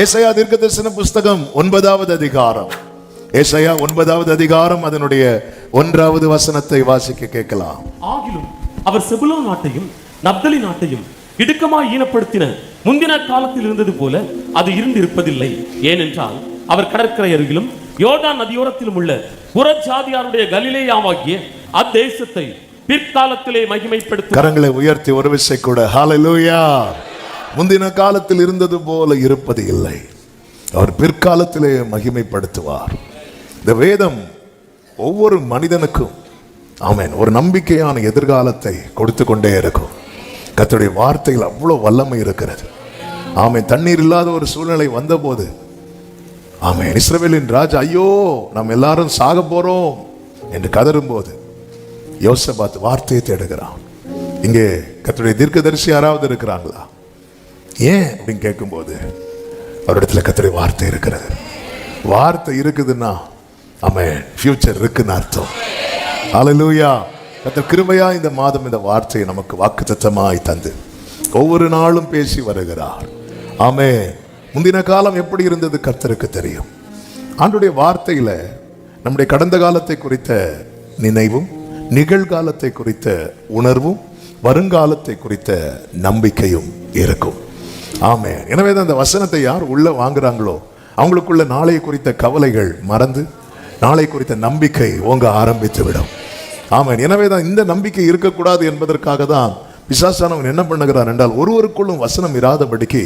ஏசாயா தீர்க்கதரிசன புஸ்தகம் 9வது அதிகாரம். ஏசாயா 9வது அதிகாரம் அதனுடைய 1வது வசனத்தை வாசிக்க கேட்கலாம். ஆகிலும் அவர் செபுலோன் நாட்டையும் நப்தலி நாட்டையும் இடுக்கமாய் ஈனப்படுத்தின முந்தின காலத்தில் இருந்தது போல அது இருந்திருப்பதில்லை. ஏனென்றால் அவர் கடற்கரை அருகிலும் யோர்தான் நதியோரத்திலும் உள்ள புறஜாதியாருடைய கலிலேயாவாகிய அத்தேசத்தை பிற்காலத்திலே மகிமைப்படுத்த. கரங்களை உயர்த்தி ஒரு விசை கூட ஹல்லேலூயா. முந்தின காலத்தில் இருந்தது போல இருப்பது இல்லை, அவர் பிற்காலத்திலே மகிமைப்படுத்துவார். இந்த வேதம் ஒவ்வொரு மனிதனுக்கும் ஆமென் ஒரு நம்பிக்கையான எதிர்காலத்தை கொடுத்து கொண்டே இருக்கும். கர்த்தருடைய வார்த்தையில் அவ்வளவு வல்லமை இருக்கிறது. ஆமென். தண்ணீர் இல்லாத ஒரு சூழ்நிலை வந்தபோது ஆமென் இஸ்ரவேலின் ராஜா ஐயோ நாம் எல்லாரும் சாக போறோம் என்று கதறும் போது யோசபாத் வார்த்தையை தேடுகிறான். இங்கே கர்த்தருடைய தீர்க்கதரிசி யாராவது இருக்கிறாங்களா? ஏன் அப்படின்னு கேட்கும்போது அவரிடத்துல கர்த்தருடைய வார்த்தை இருக்கிறது. வார்த்தை இருக்குதுன்னா ஆமென் ஃபியூச்சர் இருக்குன்னு அர்த்தம். ஹல்லேலூயா. கர்த்தர் கிருபையா இந்த மாதம் இந்த வார்த்தையை நமக்கு வாக்குத்தத்தமாய் தந்து ஒவ்வொரு நாளும் பேசி வருகிறார். ஆமென். முந்தின காலம் எப்படி இருந்தது கர்த்தருக்கு தெரியும். ஆண்டுடைய வார்த்தையில நம்முடைய கடந்த காலத்தை குறித்த நினைவும், நிகழ்காலத்தை குறித்த உணர்வும், வருங்காலத்தை குறித்த நம்பிக்கையும் இருக்கும். ஆமென். எனவே தான் அந்த வசனத்தை யார் உள்ள வாங்குறாங்களோ அவங்களுக்குள்ள நாளை குறித்த கவலைகள் மறந்து நாளை குறித்த நம்பிக்கை ஓங்க ஆரம்பித்து விடும். ஆமென். எனவே தான் இந்த நம்பிக்கை இருக்கக்கூடாது என்பதற்காக தான் பிசாசானவன் என்ன பண்ணுகிறான் என்றால் ஒருவருக்குள்ளும் வசனம் இராதபடிக்கு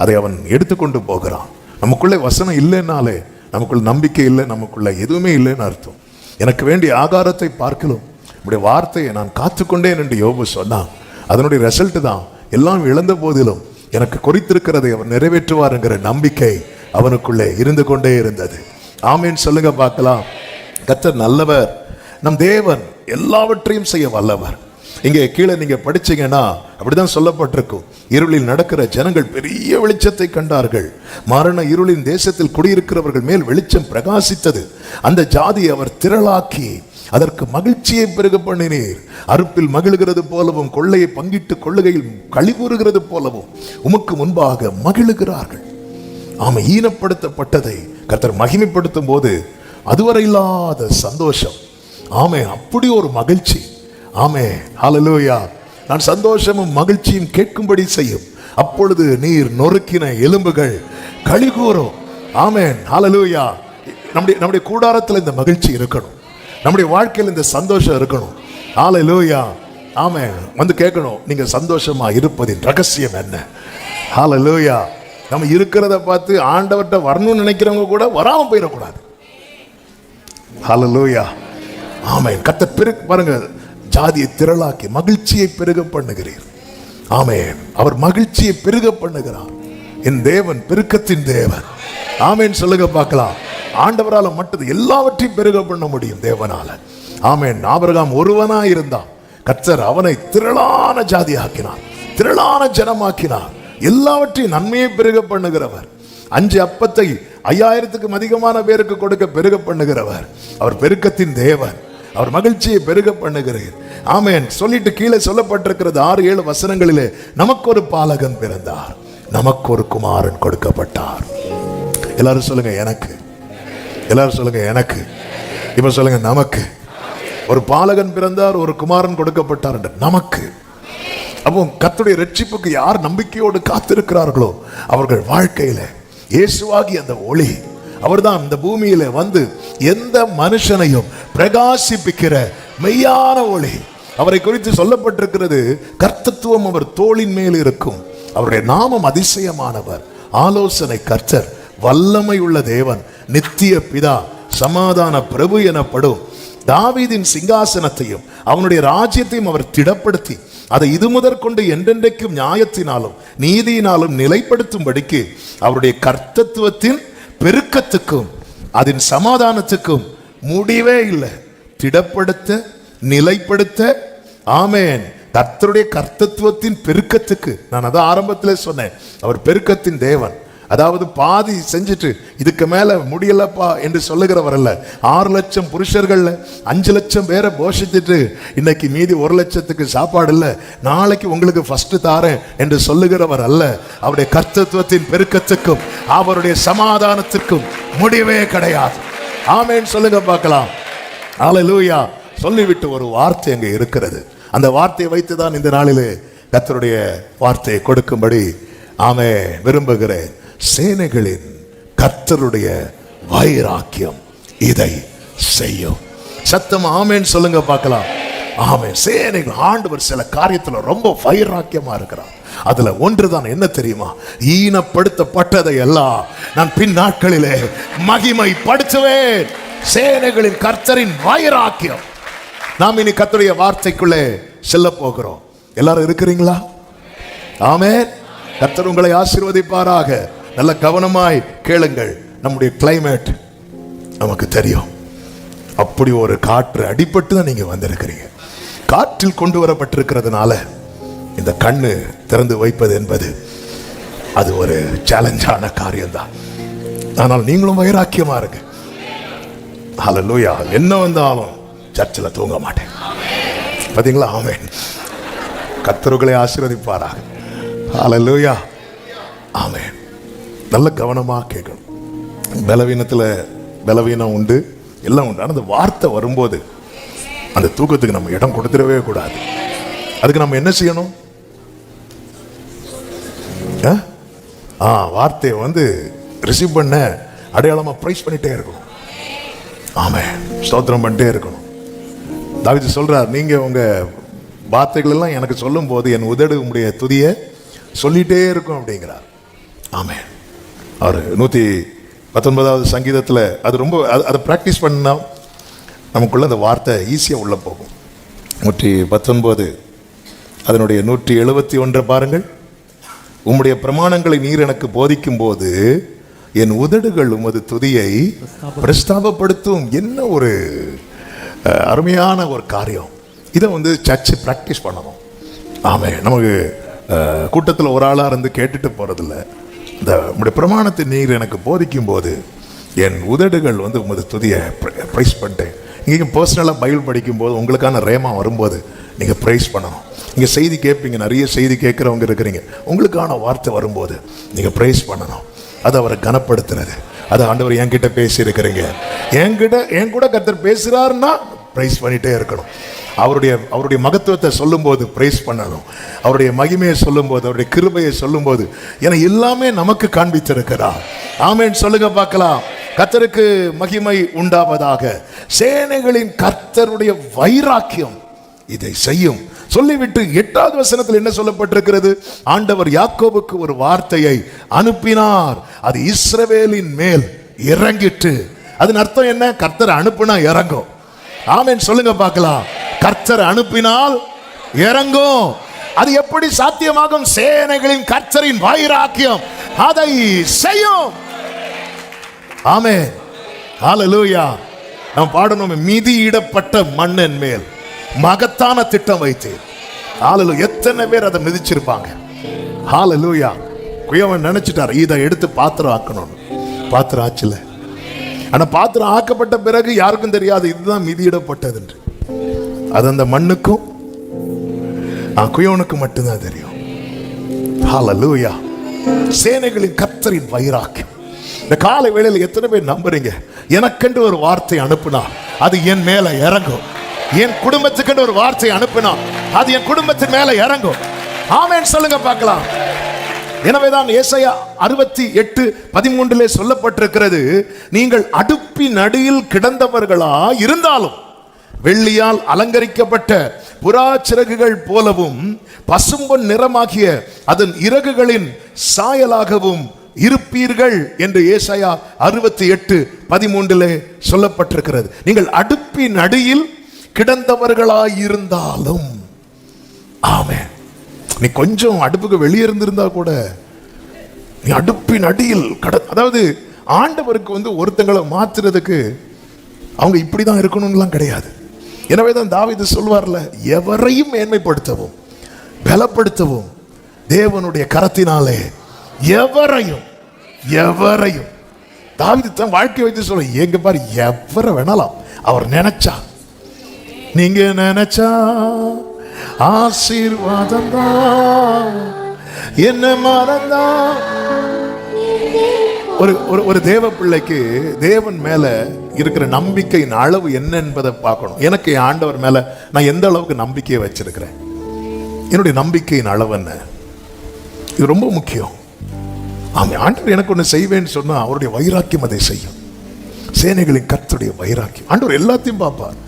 அதை அவன் எடுத்துக்கொண்டு போகிறான். நமக்குள்ளே வசனம் இல்லைன்னாலே நமக்குள்ள நம்பிக்கை இல்லை, நமக்குள்ள எதுவுமே இல்லைன்னு அர்த்தம். எனக்கு வேண்டிய ஆகாரத்தை பார்க்கலும் நம்முடைய வார்த்தையை நான் காத்துக்கொண்டேன் என்று யோபு சொன்னான். அதனுடைய ரிசல்ட் தான் எல்லாம் இழந்த போதிலும் எனக்கு குறித்திருக்கிறதை அவர் நிறைவேற்றுவார் என்கிற நம்பிக்கை அவனுக்குள்ளே இருந்து கொண்டே இருந்தது. ஆமேன் சொல்லுங்க பார்க்கலாம். கர்த்தர் நல்லவர், நம் தேவன் எல்லாவற்றையும் செய்ய வல்லவர். இங்கே கீழே நீங்க படிச்சீங்கன்னா அப்படிதான் சொல்லப்பட்டிருக்கும். இருளில் நடக்கிற ஜனங்கள் பெரிய வெளிச்சத்தை கண்டார்கள், மரண இருளின் தேசத்தில் குடியிருக்கிறவர்கள் மேல் வெளிச்சம் பிரகாசித்தது. அந்த ஜாதியை அவர் திரளாக்கி அதற்கு மகிழ்ச்சியை பெருக பண்ணினீர். அறுப்பில் மகிழ்கிறது போலவும் கொள்ளையை பங்கிட்டு கொள்ளுகையில் களி கூறுகிறது போலவும் உமக்கு முன்பாக மகிழுகிறார்கள். ஆமை ஈனப்படுத்தப்பட்டதை கர்த்தர் மகிமைப்படுத்தும் போது அதுவரை இல்லாத சந்தோஷம். ஆமே அப்படி ஒரு மகிழ்ச்சி. ஆமே ஹல்லேலூயா. நான் சந்தோஷமும் மகிழ்ச்சியும் கேட்கும்படி செய்யும். அப்பொழுது நீர் நொறுக்கின எலும்புகள் களி கூறும். ஆமென் ஹல்லேலூயா. நம்முடைய கூடாரத்தில் இந்த மகிழ்ச்சி இருக்கணும், நம்முடைய வாழ்க்கையில் இந்த சந்தோஷம் இருக்கணும். ஹல்லேலூயா. ஆமென். வந்து கேட்கணும், நீங்க சந்தோஷமா இருப்பதின் ரகசியம் என்ன? ஹல்லேலூயா. நம்ம இருக்கிறத பார்த்து ஆண்டவர்கிட்ட வரணும்னு நினைக்கிறவங்க கூட வராம போயிடக்கூடாது. ஹல்லேலூயா. ஆமென். கர்த்தர் பாருங்க, ஜாதியை திரளாக்கி மகிழ்ச்சியை பெருக பண்ணுகிறீர். ஆமென். அவர் மகிழ்ச்சியை பெருக பண்ணுகிறார். என் தேவன் பெருக்கத்தின் தேவன். ஆமென் சொல்லுங்க பார்க்கலாம். ஆண்டவரால மட்டும் எல்லாவற்றையும் பெருக பண்ண முடியும் தேவனால. ஆமென். ஆபிரகாம் ஒருவனா இருந்தான், கர்த்தர் அவனை திரளான ஜாதி ஆக்கினார், திரளான ஜனமாக்கினார். எல்லாவற்றையும் நன்மையை பெருக பண்ணுகிறவர். 5 அப்பத்தை 5000க்கும் அதிகமான பேருக்கு கொடுக்க பெருக பண்ணுகிறவர். அவர் பெருக்கத்தின் தேவன். அவர் மகிழ்ச்சியை பெருக பண்ணுகிறீர். ஆமென். சொல்லிட்டு கீழே சொல்லப்பட்டிருக்கிறது 6-7 வசனங்களிலே நமக்கு ஒரு பாலகன் பிறந்தார், நமக்கு ஒரு குமாரன் கொடுக்கப்பட்டார். எல்லாரும் சொல்லுங்க எனக்கு. எல்லாரும் சொல்லுங்க எனக்கு. இப்ப சொல்லுங்க நமக்கு. ஒரு பாலகன் பிறந்தார், ஒரு குமாரன் கொடுக்கப்பட்டார் என்று நமக்கு. அப்போ கர்த்தருடைய ரட்சிப்புக்கு யார் நம்பிக்கையோடு காத்திருக்கிறார்களோ அவர்கள் வாழ்க்கையில இயேசுவாகி அந்த ஒளி, அவர்தான் இந்த பூமியில வந்து எந்த மனுஷனையும் பிரகாசிப்பிக்கிற மெய்யான ஒளி. அவரை குறித்து சொல்லப்பட்டிருக்கிறது, கர்த்தத்துவம் அவர் தோளின் மேல் இருக்கும், அவருடைய நாமம் அதிசயமானவர், ஆலோசனை கர்த்தர், வல்லமை உள்ள தேவன், நித்திய பிதா, சமாதான பிரபு எனப்படும். தாவீதின் சிங்காசனத்தையும் அவனுடைய ராஜ்யத்தையும் அவர் திடப்படுத்தி அதை இது முதற்கொண்டு என்றென்றைக்கும் நியாயத்தினாலும் நீதியினாலும் நிலைப்படுத்தும்படிக்கு அவருடைய கர்த்தத்துவத்தின் பெருக்கத்துக்கும் அதன் சமாதானத்துக்கும் முடிவே இல்லை. திடப்படுத்த, நிலைப்படுத்த. ஆமென். கர்த்தருடைய கர்த்தத்துவத்தின் பெருக்கத்துக்கு, நான் அதான் ஆரம்பத்திலே சொன்னேன், அவர் பெருக்கத்தின் தேவன். அதாவது பாதி செஞ்சுட்டு இதுக்கு மேல முடியலப்பா என்று சொல்லுகிறவர் அல்ல. 6 லட்சம் புருஷர்கள்ல 5 லட்சம் பேரை போஷித்துட்டு இன்னைக்கு மீதி 1 லட்சத்துக்கு சாப்பாடு இல்லை, நாளைக்கு உங்களுக்கு ஃபர்ஸ்ட் தாரேன் என்று சொல்லுகிறவர் அல்ல. அவருடைய கர்த்தத்துவத்தின் பெருக்கத்துக்கும் அவருடைய சமாதானத்திற்கும் முடிவே கிடையாது. ஆமென் சொல்லுங்க பார்க்கலாம். ஹல்லேலூயா. சொல்லிவிட்டு ஒரு வார்த்தை அங்கே இருக்கிறது. அந்த வார்த்தையை வைத்துதான் இந்த நாளிலே கர்த்தருடைய வார்த்தையை கொடுக்கும்படி விரும்புகிறேன். சேனைகளின் கர்த்தருடைய வைராக்கியம் இதை செய்யும். சத்தம் ஆமென் சொல்லுங்க பார்க்கலாம். ஆமென். சேனைகள் ஆண்டவர் சில காரியத்துல ரொம்ப வைராக்கியமா இருக்கிறார். அதுல ஒன்றுதான் என்ன தெரியுமா? ஈனப்படுத்தப்பட்டதை எல்லாம் நான் பின் நாட்களிலே மகிமைப்படுத்துவேன். சேனைகளின் கர்த்தரின் வைராக்கியம். நாம் இனி கர்த்தருடைய வார்த்தைக்குள்ளே செல்ல போகிறோம். எல்லாரும் இருக்கிறீங்களா? ஆமென். கர்த்தர் உங்களை ஆசீர்வதிப்பாராக. நல்ல கவனமாய் கேளுங்கள். நம்முடைய கிளைமேட் நமக்கு தெரியும். அப்படி ஒரு காற்று அடிபட்டு தான் நீங்க வந்திருக்கிறீங்க. காற்றில் கொண்டு வரப்பட்டிருக்கிறதுனால இந்த கண்ணு திறந்து வைப்பது என்பது அது ஒரு சேலஞ்சான காரியம்தான். ஆனால் நீங்களும் வைராக்கியமா இருக்கு. ஹல்லேலூயா. என்ன வந்தாலும் சர்ச்சில் தூங்க மாட்டேன். பாத்தீங்களா? ஆமென். கர்த்தர்களை ஆசீர்வதிப்பாராக. ஹல்லேலூயா. ஆமென். நல்ல கவனமா கேட்கணும். பலவீனம் உண்டு, எல்லாம் உண்டு. ஆனால் அந்த வார்த்தை வரும்போது அந்த தூக்கத்துக்கு நம்ம இடம் கொடுத்துடவே கூடாது. அதுக்கு நம்ம என்ன செய்யணும்? வார்த்தையை ரிசீவ் பண்ண அடையாளமா பிரைஸ் பண்ணிட்டே இருக்கணும். ஆமென். ஸ்தோத்திரம் பண்ணிட்டே இருக்கணும். தாவீது சொல்றார், நீங்க உங்க வார்த்தைகள் எல்லாம் எனக்கு சொல்லும் போது என் உதடு உடைய துதியை சொல்லிட்டே இருக்கும் அப்படிங்கிறார். ஆமென். அவர் 119வது சங்கீதத்தில் அது ரொம்ப அதை ப்ராக்டிஸ் பண்ணா நமக்குள்ள அந்த வார்த்தை ஈஸியாக உள்ள போகும். 119 அதனுடைய 171 பாருங்கள். உம்முடைய பிரமாணங்களை நீர் எனக்கு போதிக்கும் போது என் உதடுகள் உமது துதியை பிரஸ்தாபப்படுத்தும். என்ன ஒரு அருமையான ஒரு காரியம். இதை சர்ச்சு ப்ராக்டிஸ் பண்ணணும். ஆமாம். நமக்கு கூட்டத்தில் ஒரு ஆளாக இருந்து கேட்டுட்டு போகிறதில்ல. இந்த உங்களுடைய பிரமாணத்தை நீர் எனக்கு போதிக்கும் போது என் உதடுகள் உமது துதியை ப்ரைஸ் பண்ணிட்டேன். இங்கே பர்சனலாக பைபிள் படிக்கும்போது உங்களுக்கான ரேமா வரும்போது நீங்கள் ப்ரைஸ் பண்ணணும். நீங்கள் செய்தி கேட்பீங்க, நிறைய செய்தி கேட்குறவங்க இருக்கிறீங்க. உங்களுக்கான வார்த்தை வரும்போது நீங்கள் ப்ரைஸ் பண்ணணும். அது அவரை கனப்படுத்துறது. அது ஆண்டவர் என்கிட்ட பேசியிருக்கிறீங்க, என் கூட கர்த்தர் பேசுகிறாருன்னா ப்ரைஸ் பண்ணிகிட்டே இருக்கணும். அவருடைய மகத்துவத்தை சொல்லும்போது ப்ரைஸ் பண்ணணும். அவருடைய மகிமையை சொல்லும்போது, அவருடைய கிருபையை சொல்லும்போது என எல்லாமே நமக்கு காண்பித்திருக்கிறார். ஆமென் சொல்லுங்க பார்க்கலாம். கர்த்தருக்கு மகிமை உண்டாவதாக. சேனைகளின் கர்த்தருடைய வைராக்கியம் இதை செய்யும். சொல்லிவிட்டு 8வது வசனத்தில் என்ன சொல்லப்பட்டிருக்கிறது? ஆண்டவர் யாக்கோபுக்கு ஒரு வார்த்தையை அனுப்பினார், அது இஸ்ரவேலின் மேல் இறங்கிட்டு. அதன் அர்த்தம் என்ன? கர்த்தர் அனுப்பினா இறங்கும். ஆமென் சொல்லுங்க பார்க்கலாம். கர்த்தர் அனுப்பினால் இறங்கும். அது எப்படி சாத்தியமாகும்? சேனைகளின் கர்த்தரின் வைராக்கியம் அதை செய்யும். ஆமென். ஹல்லேலூயா. நாம் பாடணும், மிதியிடப்பட்ட மண்ணின் மேல் மகத்தான திட்டம் வைத்து. ஹல்லேலூயா. எத்தனை பேர் அதை மிதிச்சிருப்பாங்க? ஹல்லேலூயா. குயவன் நினைச்சிட்டார் இதை எடுத்து பாத்திரம் ஆக்கணும். பாத்திரம் ஆச்சுல. ஆனா பாத்திரம் ஆக்கப்பட்ட பிறகு யாருக்கும் தெரியாது இதுதான் மிதியிடப்பட்டது என்று. அது அந்த மண்ணுக்கும் குயவனுக்கு மட்டும்தான் தெரியும். ஹல்லேலூயா. சேனைகளின் கர்த்தரின் வைராக்கியம். இந்த காலை வேளையில் எத்தனை பேர் நம்புறீங்க? எனக்கென்று ஒரு வார்த்தை அனுப்புனா அது என் மேல இறங்கும். என் குடும்பத்துக்கு ஒரு வார்த்தை அனுப்பினா அது என் குடும்பத்தின் மேல இறங்கும். ஆமென் சொல்லுங்க பார்க்கலாம். எனவேதான் ஏசாயா 68:13 சொல்லப்பட்டிருக்கிறது, நீங்கள் அடுப்பின் அடியில் கிடந்தவர்களா இருந்தாலும் வெள்ளியால் அலங்கரிக்கப்பட்ட புறா சிறகுகள் போலவும் பசும்பொன் நிறமாகிய அதன் இறகுகளின் சாயலாகவும் இருப்பீர்கள் என்று ஏசாயா 68:13 சொல்லப்பட்டிருக்கிறது. நீங்கள் அடுப்பின் அடியில் கிடந்தவர்களாயிருந்தாலும். ஆமென். நீ கொஞ்சம் அடுப்புக்கு வெளியே இருந்திருந்தா கூட நீ அடுப்பின் அடியில் அதாவது ஆண்டவருக்கு ஒருத்தங்களை மாத்துறதுக்கு அவங்க இப்படிதான் இருக்கணும்லாம் கிடையாது. எனவேதான் தாவீது சொல்வார்ல, எவரையும் மேன்மைப்படுத்தவும் பலப்படுத்தவும் தேவனுடைய கரத்தினாலே எவரையும் தாவீது தன் வாழ்க்கை வைத்து சொல்ல, எங்க பாரு எவரை வேணாலாம் அவர் நினைச்சா, நீங்க நினைச்சா ஆசீர்வாதம் தான் என்ன மறந்தா ஒரு ஒரு தேவ பிள்ளைக்கு தேவன் மேல இருக்கிற நம்பிக்கையின் அளவு என்ன என்பதை பார்க்கணும். எனக்கு என் ஆண்டவர் மேல நான் எந்த அளவுக்கு நம்பிக்கையை வச்சிருக்கிறேன், என்னுடைய நம்பிக்கையின் அளவு என்ன, இது ரொம்ப முக்கியம். ஆமா, ஆண்டவர் எனக்கு ஒன்று செய்வேன்னு சொன்னா அவருடைய வைராக்கியம் அதை செய்யும். சேனைகளின் கர்த்தருடைய வைராக்கியம். ஆண்டவர் எல்லாத்தையும் பார்ப்பார்.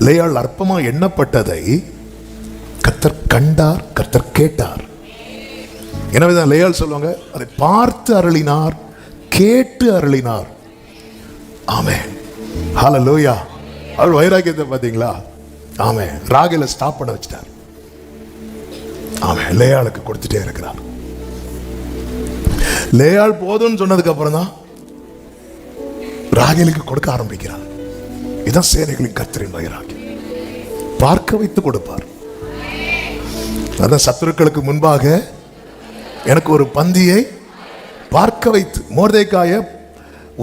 லேயாள் அற்பமா எண்ணப்பட்டதை கர்த்தர் கண்டார், கர்த்தர் கேட்டார். எனவேதான் லேயாள் சொல்லுவாங்க, அதை பார்த்து அருளினார், கேட்டு அருளினார். ஆமென், ஹல்லேலூயா. அவர் வைராக்கியத்தை பார்த்தீங்களா? ஆமென். ராகேல ஸ்டாப் பண்ண வச்சிட்டார். ஆமென். லேயாளுக்கு கொடுத்துட்டே இருக்கிறார். லேயாள் போதும்னு சொன்னதுக்கு அப்புறம் தான் ராகேலுக்கு கொடுக்க ஆரம்பிக்கிறார். இதான் சேனைகளின் கர்த்தரின் வைராக்கியம். பார்க்க வைத்து கொடுப்பார். அதான் சத்துருக்களுக்கு முன்பாக எனக்கு ஒரு பந்தியை பார்க்க வைத்து. மோர்தேக்காயை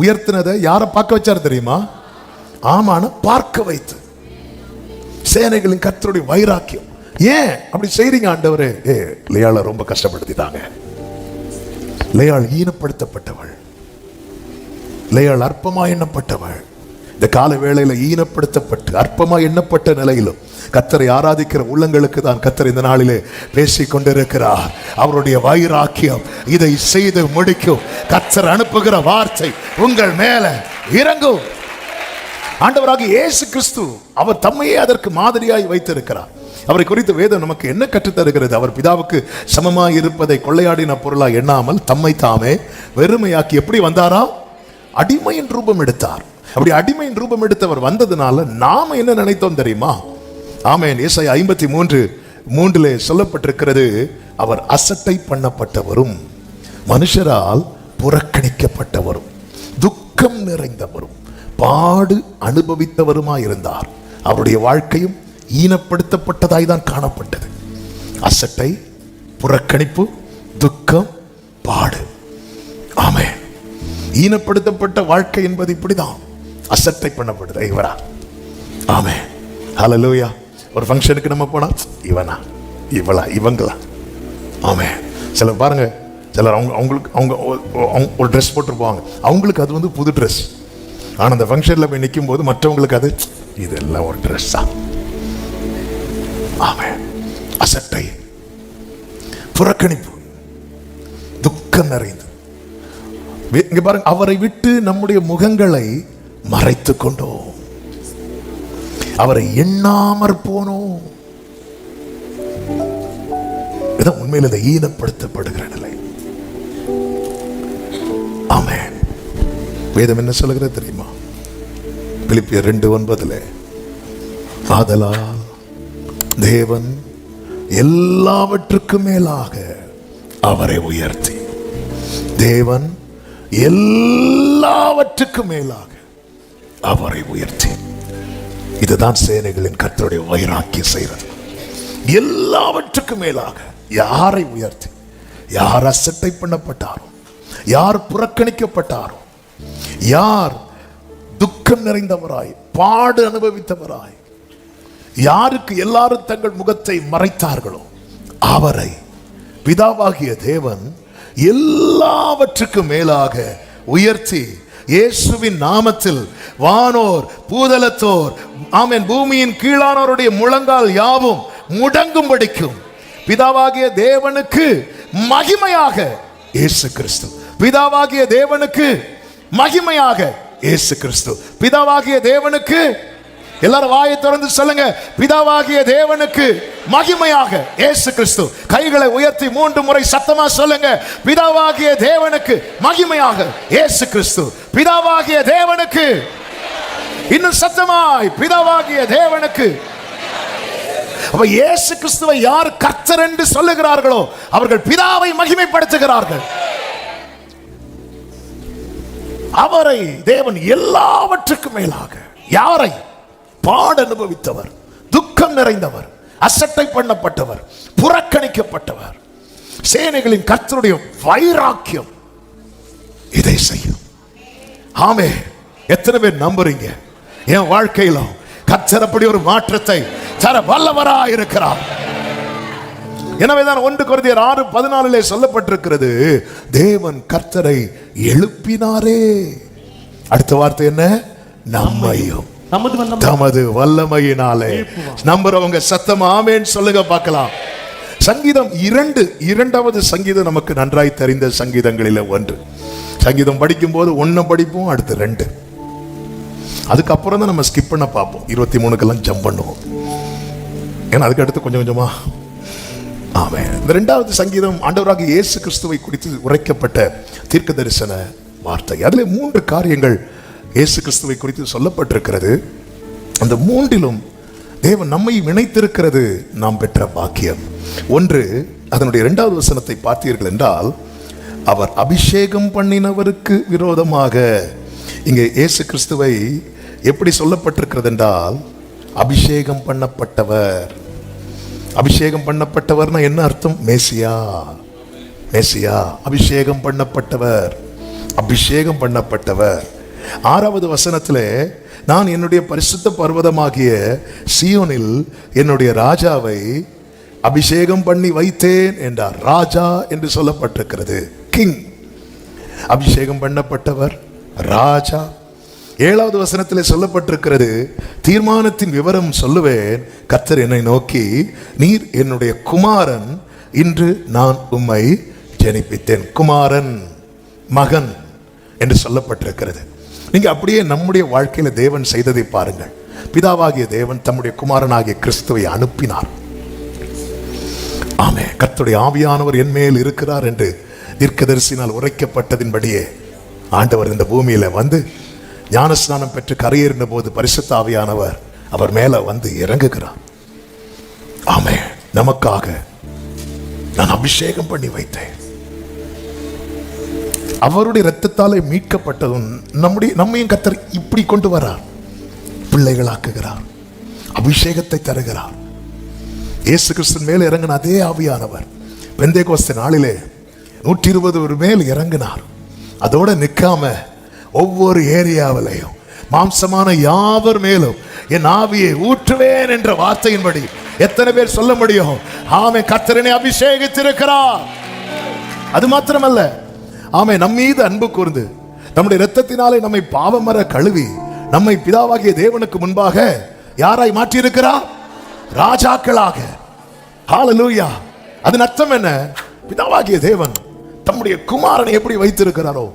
உயர்த்தினதை யாரை பார்க்க வச்சார் தெரியுமா? ஆமான பார்க்க வைத்து. சேனைகளின் கர்த்தருடைய வைராக்கியம். ஏன் அப்படி செய்றீங்க ஆண்டவரே? லேயாளை ரொம்ப கஷ்டப்படுத்திட்டாங்க. லேயாள் ஈனப்படுத்தப்பட்டவள், லேயாள் அற்பமா எண்ணப்பட்டவள். இந்த கால வேளையில ஈனப்படுத்தப்பட்டு அற்பமா எண்ணப்பட்ட நிலையிலும் கர்த்தரை ஆராதிக்கிற உள்ளங்களுக்கு தான் கர்த்தர் இந்த நாளிலே பேசிக் கொண்டிருக்கிறார். அவருடைய வைராக்கியம் இதை செய்து முடிக்கும். கர்த்தர் அனுப்புகிற வார்த்தை உங்கள் மேல இறங்கும். ஆண்டவராகிய இயேசு கிறிஸ்து அவர் தம்மையே அதற்கு மாதிரியாய் வைத்திருக்கிறார். அவரை குறித்து வேதம் நமக்கு என்ன கற்றுத்தருகிறது? அவர் பிதாவுக்கு சமமாய் இருப்பதை கொள்ளையாடின பொருளா எண்ணாமல் தம்மை தாமே வெறுமையாக்கி எப்படி வந்தாரா? அடிமையின் ரூபம் எடுத்தார். அப்படி அடிமையின் ரூபம் எடுத்தவர் வந்ததுனால நாம என்ன நினைத்தோம் தெரியுமா? ஆமென். ஏசாயா 53:3 சொல்லப்பட்டிருக்கிறது, அவர் அசட்டை பண்ணப்பட்டவரும் மனுஷரால் புறக்கணிக்கப்பட்டவரும் துக்கம் நிறைந்தவரும் பாடு அனுபவித்தவருமாய் இருந்தார். அவருடைய வாழ்க்கையும் ஈனப்படுத்தப்பட்டதாய் தான் காணப்பட்டது. அசட்டை, புறக்கணிப்பு, துக்கம், பாடு. ஆமென். ஈனப்படுத்தப்பட்ட வாழ்க்கை என்பது இப்படிதான். அசட்டை பண்ணப்படுது இவரா. ஆமென், ஹல்லேலூயா. ஒரு ஃபங்க்ஷனுக்கு நம்ம போனா இவனா, இவளா, இவங்களா. ஆமென். சிலர் பாருங்க, சிலர் அவங்களுக்கு ஒரு ட்ரெஸ் போட்டுருப்பாங்க. அவங்களுக்கு அது வந்து புது ட்ரெஸ். ஆனால் அந்த ஃபங்க்ஷனில் போய் நிற்கும் போது மற்றவங்களுக்கு அது இதெல்லாம் ஒரு ட்ரெஸ்ஸா. ஆமென். அசட்டை, புறக்கணிப்பு, துக்கம் நிறைந்து. இங்க பாருங்க, அவரை விட்டு நம்முடைய முகங்களை மறைத்து கொண்டோம், அவரை எண்ணாமற் போனோம். இதான் உண்மையில் இந்த ஈனப்படுத்தப்படுகிற நிலை. ஆமென். வேதம் என்ன சொல்லுகிறது தெரியுமா? பிலிப்பியர் 2:9 ஆதலால் தேவன் எல்லாவற்றுக்கும் மேலாக அவரை உயர்த்தி, தேவன் எல்லாவற்றுக்கும் மேலாக அவரை உயர்த்தி. இதுதான் சேனைகளின் கர்த்தருடைய வைராக்கியம் செய்கிறது. எல்லாவற்றுக்கும் மேலாக யாரை உயர்த்தி? யார் அசட்டை பண்ணப்பட்டாரோ, யார் புறக்கணிக்கப்பட்டாரோ, யார் துக்கம் நிறைந்தவராய் பாடு அனுபவித்தவராய், யாருக்கு எல்லாரும் தங்கள் முகத்தை மறைத்தார்களோ அவரை பிதாவாகிய தேவன் எல்லாவற்றுக்கும் மேலாக உயர்த்தி இயேசுவின் நாமத்தில் வானோர் பூதலத்தோர், ஆமென், பூமியின் கீழானோருடைய முழங்கால் யாவும் முடங்கும்படிக்கும் பிதாவாகிய தேவனுக்கு மகிமையாக இயேசு கிறிஸ்து, பிதாவாகிய தேவனுக்கு மகிமையாக இயேசு கிறிஸ்து, பிதாவாகிய தேவனுக்கு, எல்லாரும் வாயை திறந்து சொல்லுங்க, பிதாவாகிய தேவனுக்கு மகிமையாக இயேசு கிறிஸ்து. கைகளை உயர்த்தி 3 முறை சத்தமா சொல்லுங்க, பிதாவாகிய தேவனுக்கு மகிமையாக இயேசு கிறிஸ்து, பிதாவாகிய தேவனுக்கு. இன்னும் சத்தமாய், பிதாவாகிய தேவனுக்கு. அப்ப இயேசு கிறிஸ்துவை யார் கர்த்தர் என்று சொல்லுகிறார்களோ அவர்கள் பிதாவை மகிமைப்படுத்துகிறார்கள். அவரை தேவன் எல்லாவற்றுக்கும் மேலாக, யாரை? பாடு அனுபவித்தவர், துக்கம் நிறைந்தவர், அசட்டை பண்ணப்பட்டவர், புறக்கணிக்கப்பட்டவர். சேனைகளின் கர்த்தருடைய வைராக்கியம் இதை செய்யும். ஆமே. எத்தனை பேர் நம்புறீங்க? என் வாழ்க்கையில கர்த்தர் அப்படி ஒரு மாற்றத்தை தர வல்லவராய் இருக்கிறார். எனவேதான் 1 கொரிந்தியர் 6:14 சொல்லப்பட்டிருக்கிறது, தேவன் கர்த்தரை எழுப்பினாரே. அடுத்த வார்த்தை என்ன? நம்மையும் தமது வல்லமையினாலே. நம்புறவங்க சத்தம் ஆமென் சொல்லுங்க பார்க்கலாம். சங்கீதம் 2வது சங்கீதம் நமக்கு நன்றாய் தெரிந்த சங்கீதங்களில் ஒன்று. சங்கீதம் படிக்கும் போது 1 படிப்போம், அடுத்து 2, அதுக்கப்புறம் தான் நம்ம ஸ்கிப் பண்ண பார்ப்போம். 23க்கெல்லாம் ஜம்ப் பண்ணுவோம். ஏன்னா அதுக்கு அடுத்து கொஞ்சம் கொஞ்சமா. ஆமென். இந்த 2வது சங்கீதம் ஆண்டவராகிய இயேசு கிறிஸ்துவை குறித்து உரைக்கப்பட்ட தீர்க்க தரிசன வார்த்தை. அதிலே 3 காரியங்கள் இயேசு கிறிஸ்துவை குறித்து சொல்லப்பட்டிருக்கிறது. அந்த 3லும் தேவன் நம்மை இணைத்திருக்கிறது நாம் பெற்ற பாக்கியம். ஒன்று, அதனுடைய 2வது வசனத்தை பார்த்தீர்கள் என்றால், அவர் அபிஷேகம் பண்ணினவருக்கு விரோதமாக. இங்கே இயேசு கிறிஸ்துவை எப்படி சொல்லப்பட்டிருக்கிறது என்றால், அபிஷேகம் பண்ணப்பட்டவர். அபிஷேகம் பண்ணப்பட்டவர்னா என்ன அர்த்தம்? மேசியா. மேசியா, அபிஷேகம் பண்ணப்பட்டவர், அபிஷேகம் பண்ணப்பட்டவர். 6வது வசனத்திலே, நான் என்னுடைய பரிசுத்த பர்வதமாகிய சீயோனில் என்னுடைய ராஜாவை அபிஷேகம் பண்ணி வைத்தேன் என்றார். ராஜா என்று சொல்லப்பட்டிருக்கிறது, கிங். அபிஷேகம் பண்ணப்பட்டவர், ராஜா. 7வது வசனத்திலே சொல்லப்பட்டிருக்கிறது, தீர்மானத்தின் விவரம் சொல்லுவேன். கர்த்தர் என்னை நோக்கி, நீர் என்னுடைய குமாரன், இன்று நான் உம்மை ஜெனிப்பித்தேன். குமாரன், மகன் என்று சொல்லப்பட்டிருக்கிறது. நீங்க அப்படியே நம்முடைய வாழ்க்கையில தேவன் செய்ததை பாருங்கள். பிதாவாகிய தேவன் தம்முடைய குமாரனாகிய கிறிஸ்துவை அனுப்பினார். ஆமே, கர்த்தருடைய ஆவியானவர் என் மேல் இருக்கிறார் என்று தீர்க்கதரிசினால் உரைக்கப்பட்டதின்படியே ஆண்டவர் இந்த பூமியில வந்து ஞானஸ்நானம் பெற்று கரையேறின போது பரிசுத்த ஆவியானவர் அவர் மேல வந்து இறங்குகிறார். ஆமே, நமக்காக நான் அபிஷேகம் பண்ணி வைத்தேன். அவருடைய இரத்தத்தாலே மீட்கப்பட்டதும் நம்மையும் கர்த்தர் இப்படி கொண்டு வரார், பிள்ளைகளாக்குகிறார், அபிஷேகத்தை தருகிறார். இயேசு கிறிஸ்து மேல் இறங்கின அதே ஆவியானவர் பெந்தேகோஸ்தே நாளிலே 120 மேல் இறங்கினார். அதோட நிற்காம ஒவ்வொரு ஏரியாவிலையும் மாம்சமான யாவர் மேலும் என் ஆவியை ஊற்றுவேன் என்ற வார்த்தையின்படி எத்தனை பேர் சொல்ல முடியும்? ஆமே, கர்த்தரனை அபிஷேகித்திருக்கிறார். அது மாத்திரமல்ல, ஆமே, நம்மீது அன்பு கூர்ந்து நம்முடைய இரத்தத்தினாலே நம்மை பாவமர கழுவி நம்மை பிதாவாகிய தேவனுக்கு முன்பாக யாராய் மாற்றியிருக்கிறார்? ராஜாக்களாக. ஹல்லேலூயா. அதன் அர்த்தம் என்ன? பிதாவாகிய தேவன் தம்முடைய குமாரனை எப்படி வைத்திருக்கிறாரோ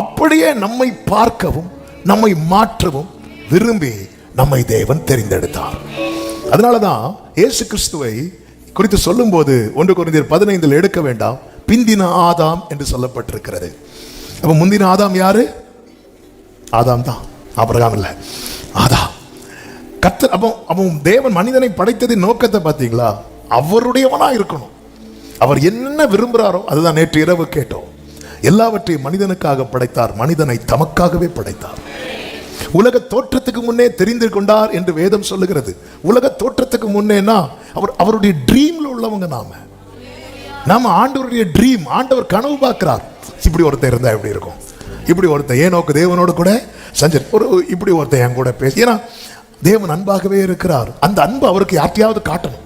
அப்படியே நம்மை பார்க்கவும் நம்மை மாற்றவும் விரும்பி நம்மை தேவன் தெரிந்தெடுத்தார். அதனாலதான் இயேசு கிறிஸ்துவை குறித்து சொல்லும் போது 1 கொரிந்தியர் 15 எடுக்க வேண்டாம், பிந்தின ஆதாம் என்று சொல்லப்பட்டிருக்கிறது. அப்ப முந்தின ஆதாம் யாரு? ஆதாம் தான், ஆபிரகாம் இல்ல, ஆதாம். கர்த்தர் அவன் தேவன் மனிதனை படைத்ததின் நோக்கத்தை பார்த்தீங்களா? அவருடையவனா இருக்கணும். அவர் என்ன விரும்புகிறாரோ அதுதான். நேற்று இரவு கேட்டோம், எல்லாவற்றையும் மனிதனுக்காக படைத்தார், மனிதனை தமக்காகவே படைத்தார். உலக தோற்றத்துக்கு முன்னே தெரிந்து கொண்டார் என்று வேதம் சொல்லுகிறது. உலக தோற்றத்துக்கு முன்னேனா அவருடைய ட்ரீம்ல உள்ளவங்க நாம ஆண்டவருடைய ட்ரீம். ஆண்டவர் கனவு பார்க்கிறார். இப்படி ஒருத்தர் இருந்தா எப்படி இருக்கும்? இப்படி ஒருத்தர் ஏனோக்கு தேவனோடு கூட இப்படி ஒருத்தர் என் கூட பேசி. ஏன்னா தேவன் அன்பாகவே இருக்கிறார். அந்த அன்பு அவருக்கு யார்ட்டையாவது காட்டணும்,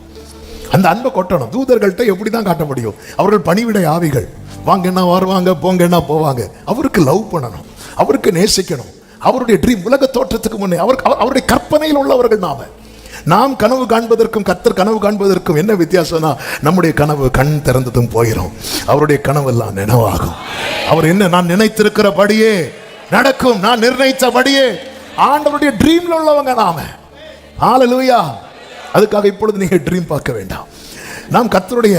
அந்த அன்பை கொட்டணும். தூதர்கள்ட்ட எப்படிதான் காட்ட முடியும்? அவர்கள் பணிவிடை ஆவிகள், வாங்கன்னா வருவாங்க, போங்கன்னா போவாங்க. அவருக்கு லவ் பண்ணணும், அவருக்கு நேசிக்கணும். அவருடைய ட்ரீம் உலக தோற்றத்துக்கு முன்னே அவருடைய கற்பனையில் உள்ளவர்கள் நாம் கனவு காண்பதற்கும் கர்த்தர் கனவு காண்பதற்கும் என்ன வித்தியாசம்னா, நம்முடைய கனவு கண் திறந்ததும் போயிடும், அவருடைய கனவு எல்லாம் நினைவாகும். அவர் என்ன, நான் நினைத்திருக்கிறபடியே நடக்கும், நான் நிர்ணயித்தபடியே. ஆண்டவருடைய ட்ரீம்ல உள்ளவங்க நாம. ஹல்லேலூயா. அதுக்காக இப்பொழுது நீங்க ட்ரீம் பார்க்க வேண்டாம். நாம் கர்த்தருடைய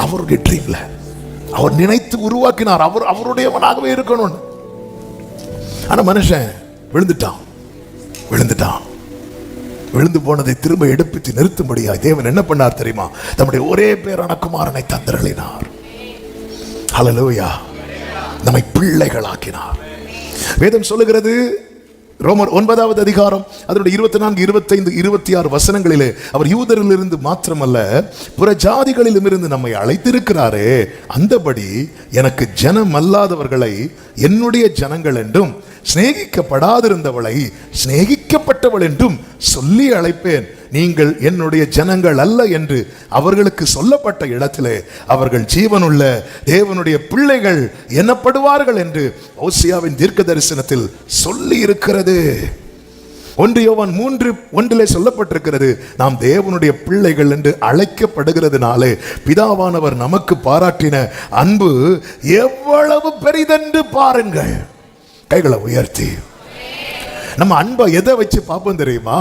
அவருடைய ட்ரீம்ல அவர் நினைத்து உருவாக்கினார். அவருடையவனாகவே இருக்கணும். ஆனா மனுஷன் விழுந்துட்டான். விழுந்து போனதை திரும்ப எடுப்பித்து நிறுத்தும்படியா தேவன் என்ன பண்ணார் தெரியுமா? தம்முடைய ஒரே பேரான குமாரனை தந்தருளினார். ஹல்லேலூயா. நம்மை பிள்ளைகளாக்கினார். வேதம் சொல்லுகிறது, ரோமர் 9வது அதிகாரம் அதனுடைய 24, 25, 26 வசனங்களிலே, அவர் யூதரிலிருந்து மாத்திரமல்ல புற ஜாதிகளிலும் இருந்து நம்மை அழைத்திருக்கிறாரே, அந்தபடி எனக்கு ஜனம் அல்லாதவர்களை என்னுடைய ஜனங்கள் என்றும் சிநேகிக்கப்படாதிருந்தவளை சிநேகிக்கப்பட்டவள் என்றும் சொல்லி அழைப்பேன். நீங்கள் என்னுடைய ஜனங்கள் அல்ல என்று அவர்களுக்கு சொல்லப்பட்ட இடத்திலே அவர்கள் ஜீவனுள்ள தேவனுடைய பிள்ளைகள் எனப்படுவார்கள் என்று ஓசியாவின் தீர்க்க தரிசனத்தில் சொல்லி இருக்கிறது. 1 யோவான் 3:1 சொல்லப்பட்டிருக்கிறது, நாம் தேவனுடைய பிள்ளைகள் என்று அழைக்கப்படுகிறதுனாலே பிதாவானவர் நமக்கு பாராட்டின அன்பு எவ்வளவு பெரிதென்று பாருங்கள். கைகளை உயர்த்தி நம்ம அன்பை எதை வச்சு பார்ப்போம் தெரியுமா?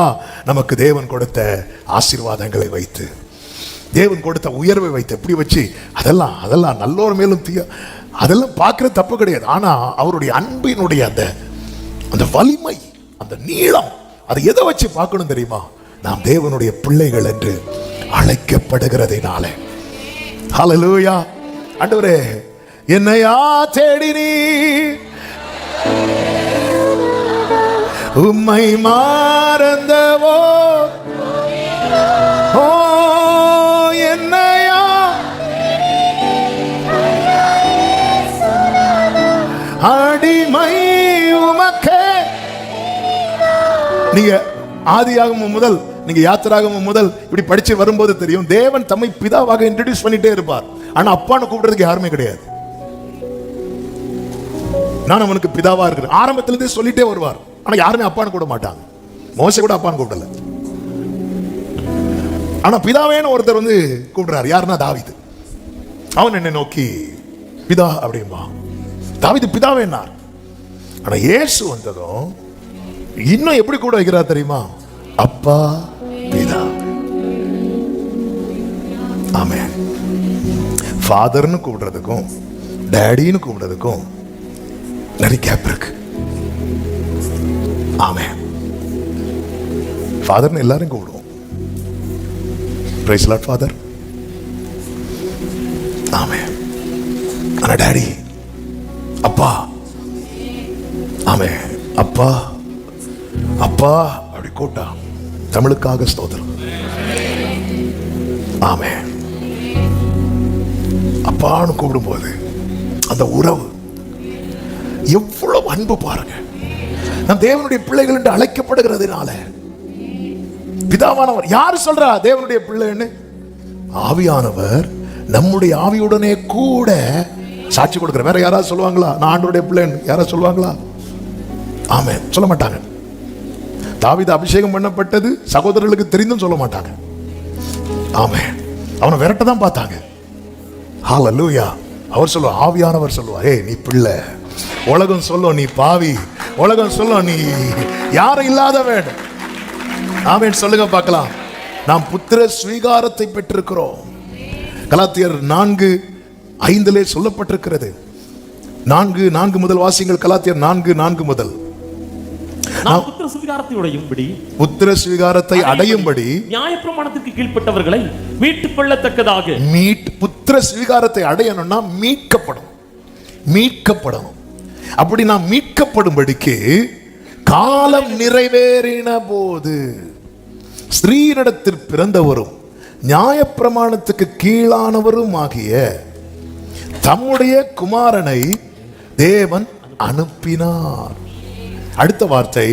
நமக்கு தேவன் கொடுத்த ஆசீர்வாதங்களை வைத்து, தேவன் கொடுத்த உயர்வை வைத்து. எப்படி வச்சு அதெல்லாம் நல்லோர் மேலும் தீய அதெல்லாம் பார்க்கறது தப்பு கிடையாது. ஆனா அவருடைய அன்பினுடைய அந்த வலிமை, அந்த நீளம், அதை எதை வச்சு பார்க்கணும் தெரியுமா? நாம் தேவனுடைய பிள்ளைகள் என்று அழைக்கப்படுகிறதினாலே. ஹல்லேலூயா. ஆண்டவரே, என்னையா தேடினீ, உம்மை மறந்தவோ, ஓ என்னையா அடிமை உமக்கே. நீங்க ஆதியாகமம் முதல், நீங்க யாத்திராகமம் முதல் இப்படி படிச்சு வரும்போது தெரியும், தேவன் தம்மை பிதாவாக இன்ட்ரோடியூஸ் பண்ணிட்டே இருப்பார். ஆனா அப்பான்னு கூப்பிடுறதுக்கு யாருமே கிடையாது. நான் அவனுக்கு பிதாவா இருக்கிறேன் ஆரம்பத்திலிருந்தே சொல்லிட்டே வருவார். ஆனா யாருமே அப்பான்னு கூட மாட்டாங்க. மோசே கூட அப்பான்னு கூப்பிடல. ஆனா பிதாவேன்னு ஒருத்தர் வந்து கூப்பிடுறாரு. யாருன்னா தாவீது. அவன் என்னை நோக்கி பிதா அப்படின்பா. தாவீது பிதாவேன்னார். ஆனா இயேசு வந்ததும் இன்னும் எப்படி கூட வைக்கிறார் தெரியுமா? அப்பா பிதா. ஆமென். ஃபாதர்னு கூப்பிடுறதுக்கும் டேடின்னு கூப்பிடுறதுக்கும் நிறைய கேப் இருக்கு. ஆமென். ஃபாதர்னு எல்லாரும் கூப்பிடுவோம். Praise lord father. ஆமென். ஆனா டாடி, அப்பா. ஆமென். அப்பா அப்பா அப்படி கூட்டா. தமிழுக்காக ஸ்தோத்திரம். ஆமென். அப்பான்னு கூப்பிடும்போது அந்த உறவு எவ்வளவு அன்பு பாருங்க. நம் தேவனுடைய பிள்ளைகள் என்று அழைக்கப்படுகிறதுனால பிதாவானவர் யாரு சொல்றா தேவனுடைய பிள்ளைன்னு? ஆவியானவர் நம்முடைய ஆவியுடனே கூட சாட்சி கொடுக்கிற. வேற யாராவது சொல்லுவாங்களா நான் ஆண்டவருடைய பிள்ளைன்னு? யாராவது சொல்லுவாங்களா? ஆமென். சொல்ல மாட்டாங்க. தாவீது அபிஷேகம் பண்ணப்பட்டது சகோதரர்களுக்கு தெரிந்தும் சொல்ல மாட்டாங்க. ஆமென். அவனை விரட்ட தான் பார்த்தாங்க. ஹல்லேலூயா. அவர் சொல்லுவார், ஆவியானவர் சொல்லுவார், ஏய் நீ பிள்ளை. உலகம் சொல்லும் நீ பாவி. உலகம் சொல்லும் நீ யாரும் இல்லாதவன். ஆமென். சொல்லுங்க பார்க்கலாம். நாம் புத்திர ஸ்வீகாரத்தை பெற்றிருக்கிறோம். கலாத்தியர் 4:5 சொல்லப்பட்டிருக்கிறது. 4:4 முதல் வாசிங்கள். கலாத்தியர் 4:4 முதல். நாம் புத்திர சுவிகாரத்தை புத்திர சுவிகாரத்தை அடையும்படி நியாயப்பிரமாணத்திற்கு கீழ்ப்பட்டவர்களை மீட்டுக் கொள்ளத்தக்கதாக. புத்திர சுவிகாரத்தை அடையணும்னா மீட்கப்படணும். அப்படி நாம் மீட்கப்படும்படிக்கு காலம் நிறைவேறின போது ஸ்திரீனிடத்தில் பிறந்தவரும் நியாயப்பிரமாணத்துக்கு கீழானவரும் ஆகிய தம்முடைய குமாரனை தேவன் அனுப்பினார். அடுத்த வார்த்தை,